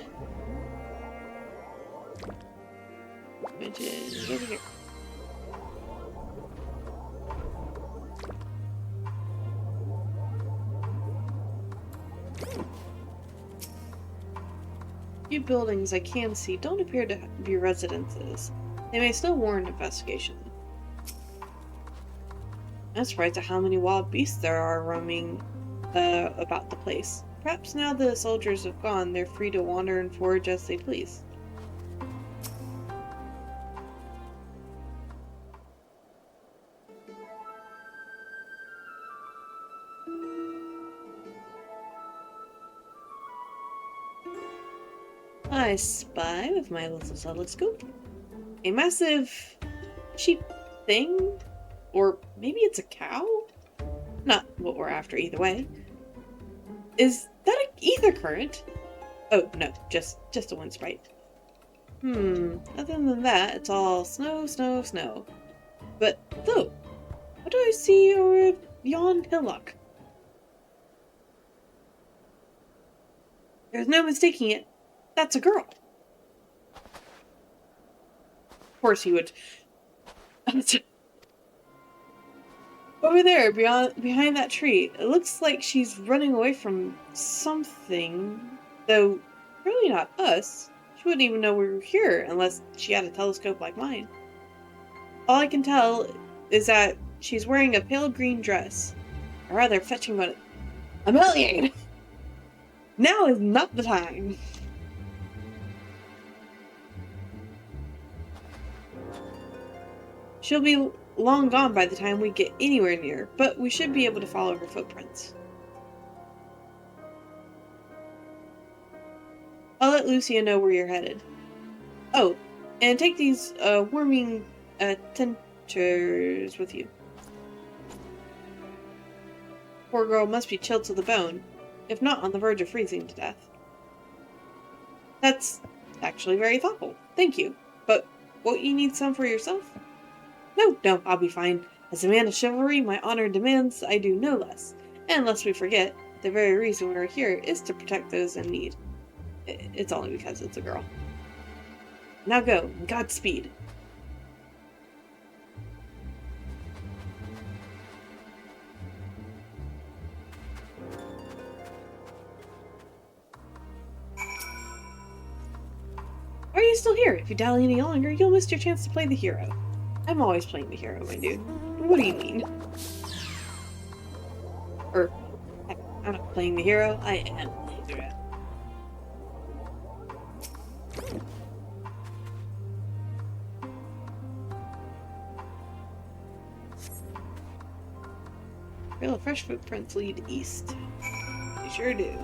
Which is over here. Few buildings I can see don't appear to be residences. They may still warrant investigation. I'm surprised at how many wild beasts there are roaming about the place. Perhaps now the soldiers have gone, they're free to wander and forage as they please. I spy with my little telescope a massive sheep thing, or maybe it's a cow? Not what we're after either way. Is that an ether current? Oh, no, just a wind sprite. Other than that, it's all snow, snow, snow. But, though, what do I see over yon hillock? There's no mistaking it. That's a girl. Of course he would. Over there, behind that tree, it looks like she's running away from something, though really not us. She wouldn't even know we were here unless she had a telescope like mine. All I can tell is that she's wearing a pale green dress. A rather fetching one. Amelie! Now is not the time. She'll be long gone by the time we get anywhere near, but we should be able to follow her footprints. I'll let Lucia know where you're headed. Oh, and take these warming tinctures with you. Poor girl must be chilled to the bone, if not on the verge of freezing to death. That's actually very thoughtful. Thank you. But won't you need some for yourself? No, I'll be fine. As a man of chivalry, my honor demands I do no less. And lest we forget, the very reason we're here is to protect those in need. It's only because it's a girl. Now go, Godspeed. you still here? If you dally any longer, you'll miss your chance to play the hero. I'm always playing the hero, my dude. What do you mean? Or, heck, I'm not playing the hero, I am playing the hero. Real fresh footprints lead east. They sure do.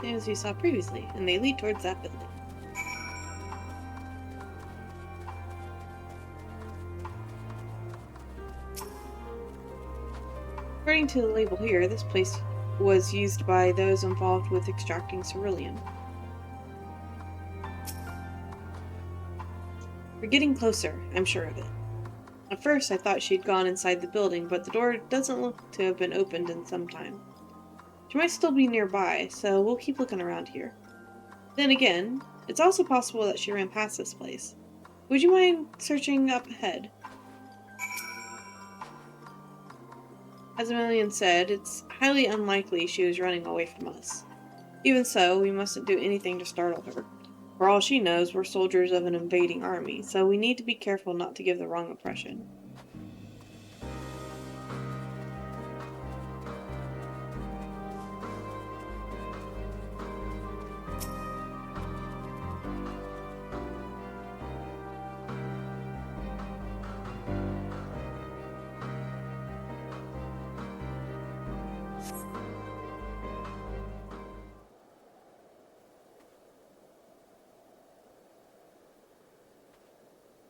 As we saw previously, and they lead towards that building. According to the label here, this place was used by those involved with extracting cerulean. We're getting closer, I'm sure of it. At first I thought she'd gone inside the building, but the door doesn't look to have been opened in some time. She might still be nearby, so we'll keep looking around here. Then again, it's also possible that she ran past this place. Would you mind searching up ahead? As Emilian said, it's highly unlikely she was running away from us. Even so, we mustn't do anything to startle her. For all she knows, we're soldiers of an invading army, so we need to be careful not to give the wrong impression.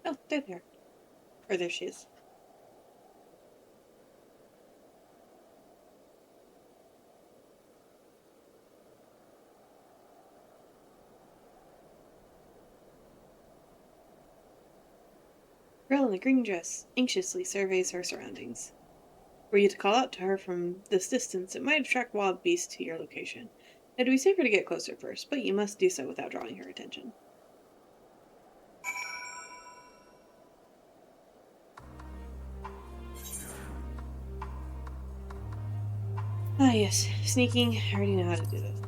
Oh, there. Or there she is. Girl in the green dress anxiously surveys her surroundings. Were you to call out to her from this distance, it might attract wild beasts to your location. It'd be safer to get closer first, but you must do so without drawing her attention. Ah yes, sneaking. I already know how to do this.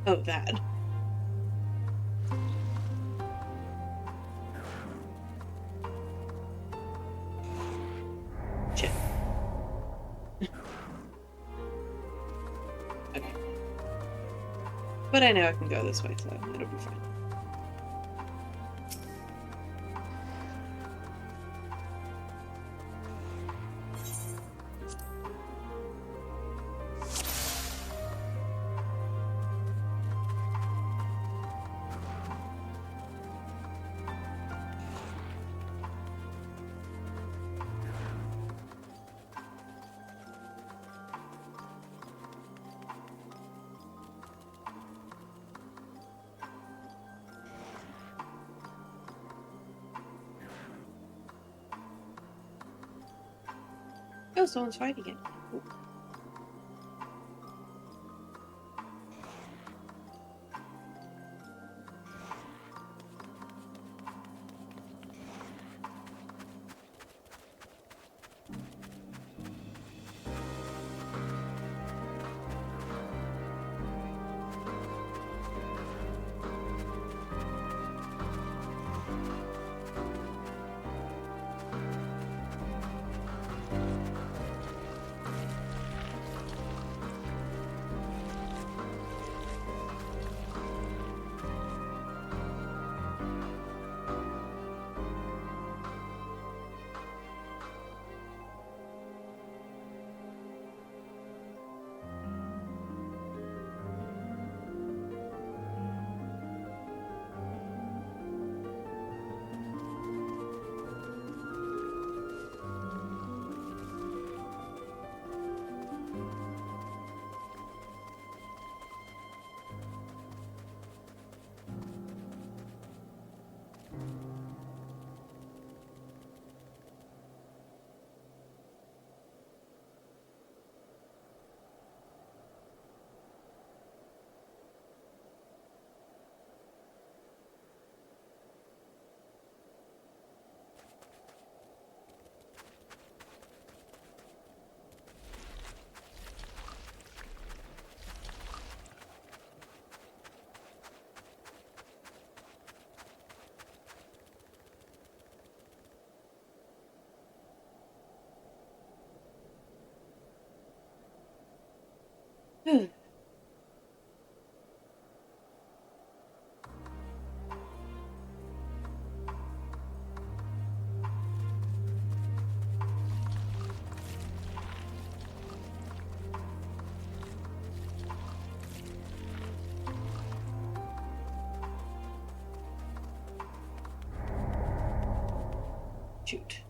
Oh, that. Shit. Okay. But I know I can go this way, so it'll be fine. Oh, someone's fighting again. Ooh. Shoot.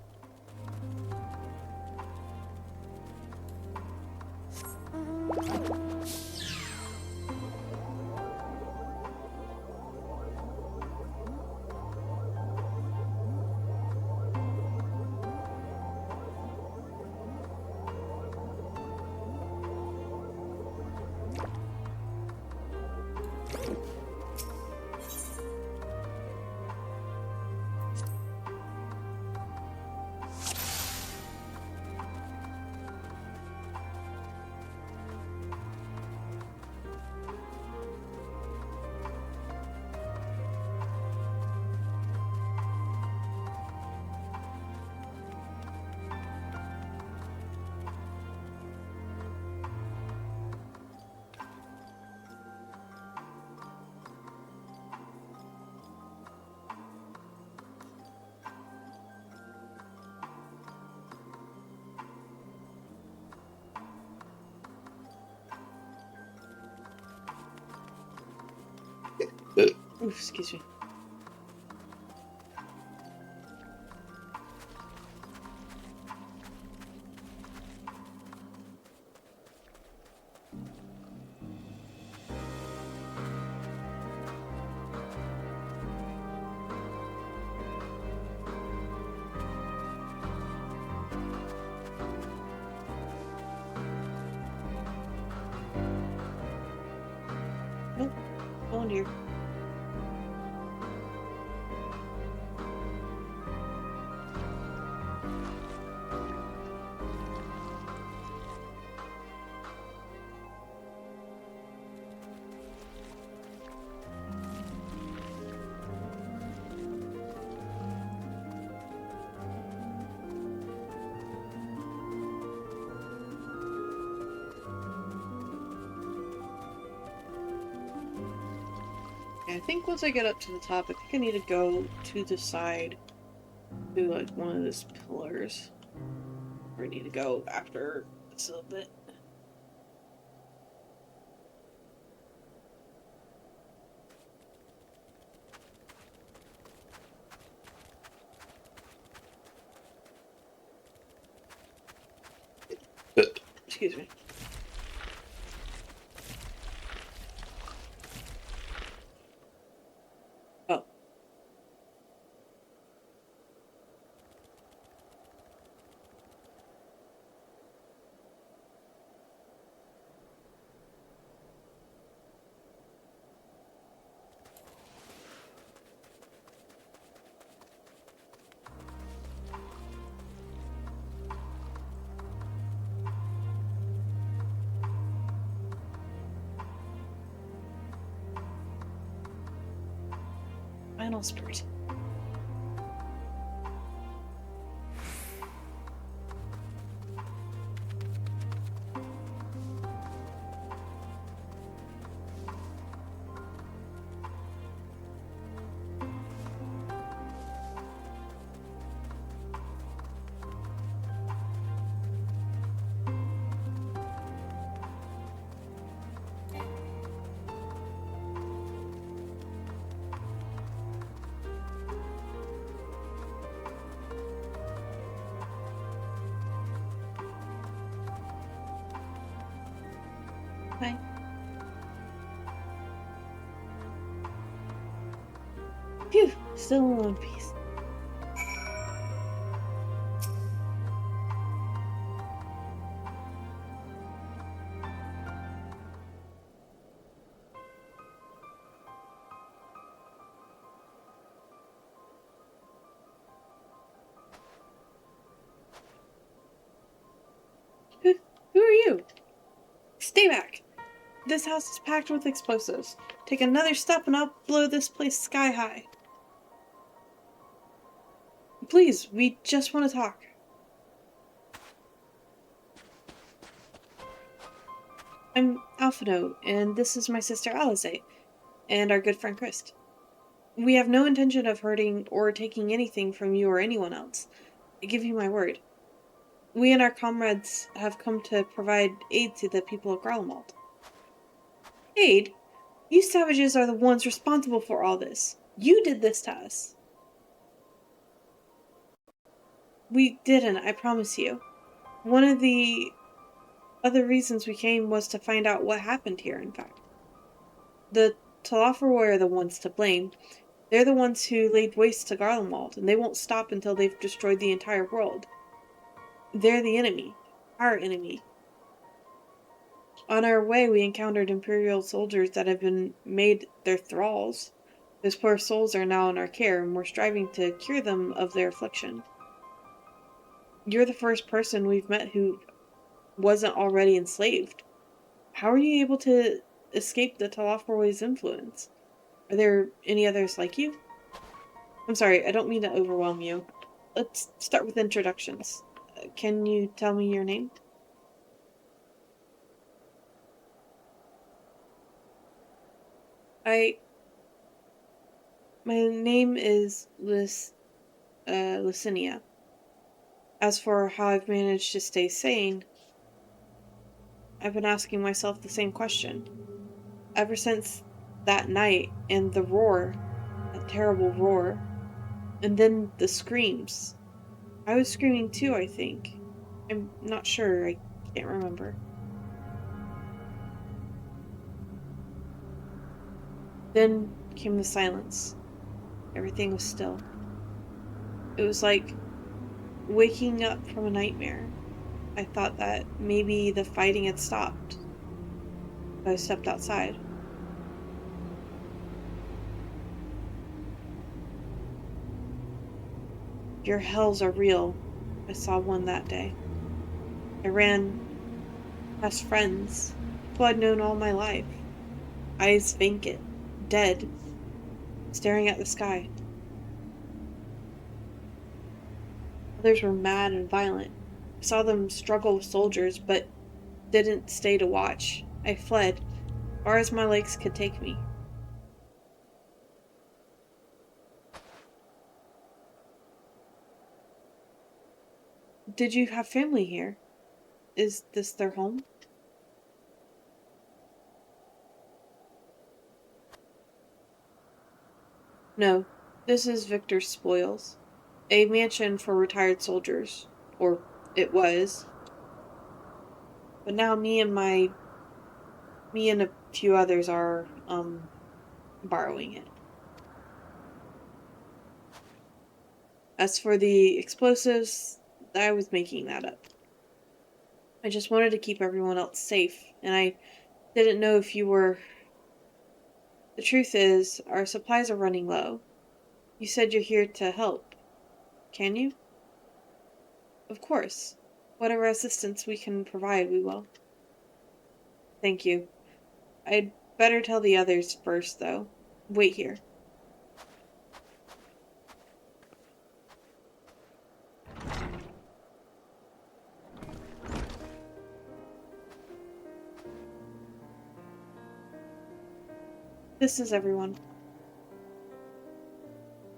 Oof, excuse me. Nope. Oh dear. I think once I get up to the top, I think I need to go to the side to like one of those pillars. Or I need to go after this a little bit. Excuse me. Oh. Final spirit. Bye. Phew, still in one piece. Who are you? Stay back! This house is packed with explosives. Take another step and I'll blow this place sky high. Please, we just want to talk. I'm Alphino, and this is my sister Alize, and our good friend Christ. We have no intention of hurting or taking anything from you or anyone else. I give you my word. We and our comrades have come to provide aid to the people of Garlemald. Aid? You savages are the ones responsible for all this. You did this to us. We didn't, I promise you. One of the other reasons we came was to find out what happened here, in fact. The Talaferroy are the ones to blame. They're the ones who laid waste to Garlemald, and they won't stop until they've destroyed the entire world. They're the enemy. Our enemy. On our way, we encountered Imperial soldiers that have been made their thralls. Those poor souls are now in our care, and we're striving to cure them of their affliction. You're the first person we've met who wasn't already enslaved. How are you able to escape the Talaferroy's influence? Are there any others like you? I'm sorry, I don't mean to overwhelm you. Let's start with introductions. Can you tell me your name? My name is Lucinia. As for how I've managed to stay sane, I've been asking myself the same question. Ever since that night and the roar, that terrible roar, and then the screams. I was screaming too, I think. I'm not sure, I can't remember. Then came the silence. Everything was still. It was like waking up from a nightmare. I thought that maybe the fighting had stopped. I stepped outside. Your hells are real. I saw one that day. I ran past friends, people I'd known all my life. Eyes vacant, dead, staring at the sky. Others were mad and violent. I saw them struggle with soldiers, but didn't stay to watch. I fled, as far as my legs could take me. Did you have family here? Is this their home? No, this is Victor's Spoils. A mansion for retired soldiers. Or it was. But now me and a few others are, borrowing it. As for the explosives, I was making that up. I just wanted to keep everyone else safe, and I didn't know if you were... The truth is, our supplies are running low. You said you're here to help. Can you? Of course. Whatever assistance we can provide, we will. Thank you. I'd better tell the others first, though. Wait here. This is everyone.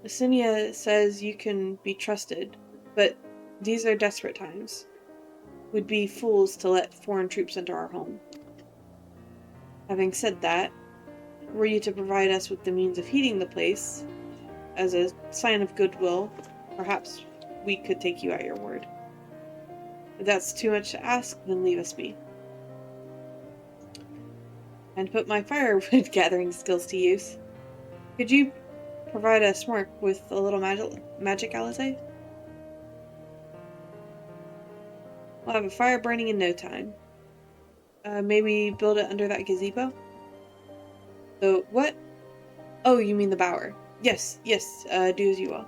Lucinia says you can be trusted, but these are desperate times. We'd be fools to let foreign troops enter our home. Having said that, were you to provide us with the means of heating the place, as a sign of goodwill, perhaps we could take you at your word. If that's too much to ask, then leave us be. And put my firewood gathering skills to use. Could you provide a smork with a little magic, Alizé? We'll have a fire burning in no time. Maybe build it under that gazebo? The what? Oh, you mean the bower. Yes, do as you will.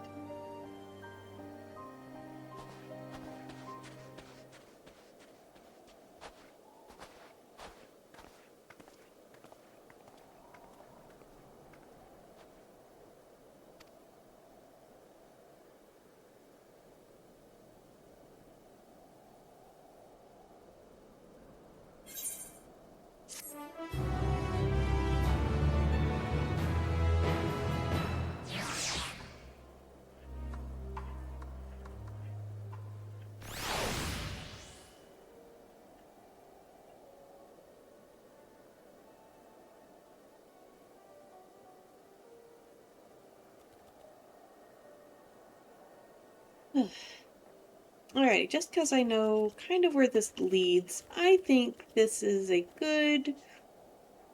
Alrighty, just because I know kind of where this leads, I think this is a good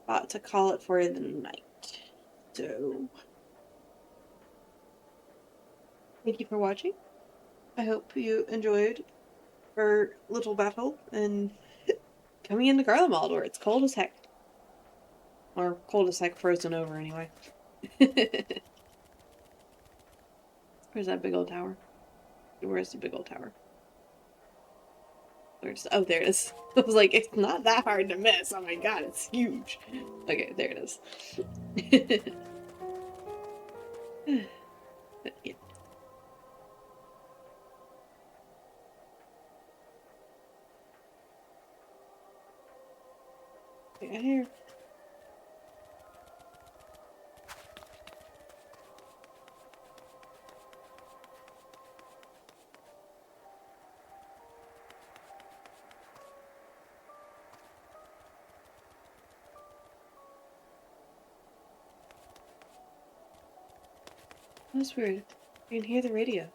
spot to call it for the night. So, thank you for watching. I hope you enjoyed our little battle and coming into Garlemald, where it's cold as heck. Or cold as heck, frozen over anyway. Where's that big old tower? Where's the big old tower? Oh, there it is. I was like, it's not that hard to miss. Oh my god, it's huge. Okay, there it is. Yeah. Get here. That's weird. You can hear the radio.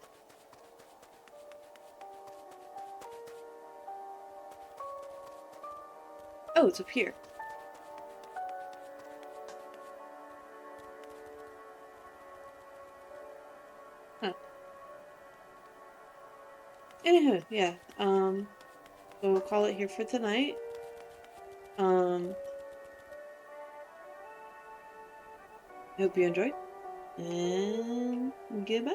Oh, it's up here. Huh. Anywho, yeah. We'll call it here for tonight. I hope you enjoyed. And goodbye.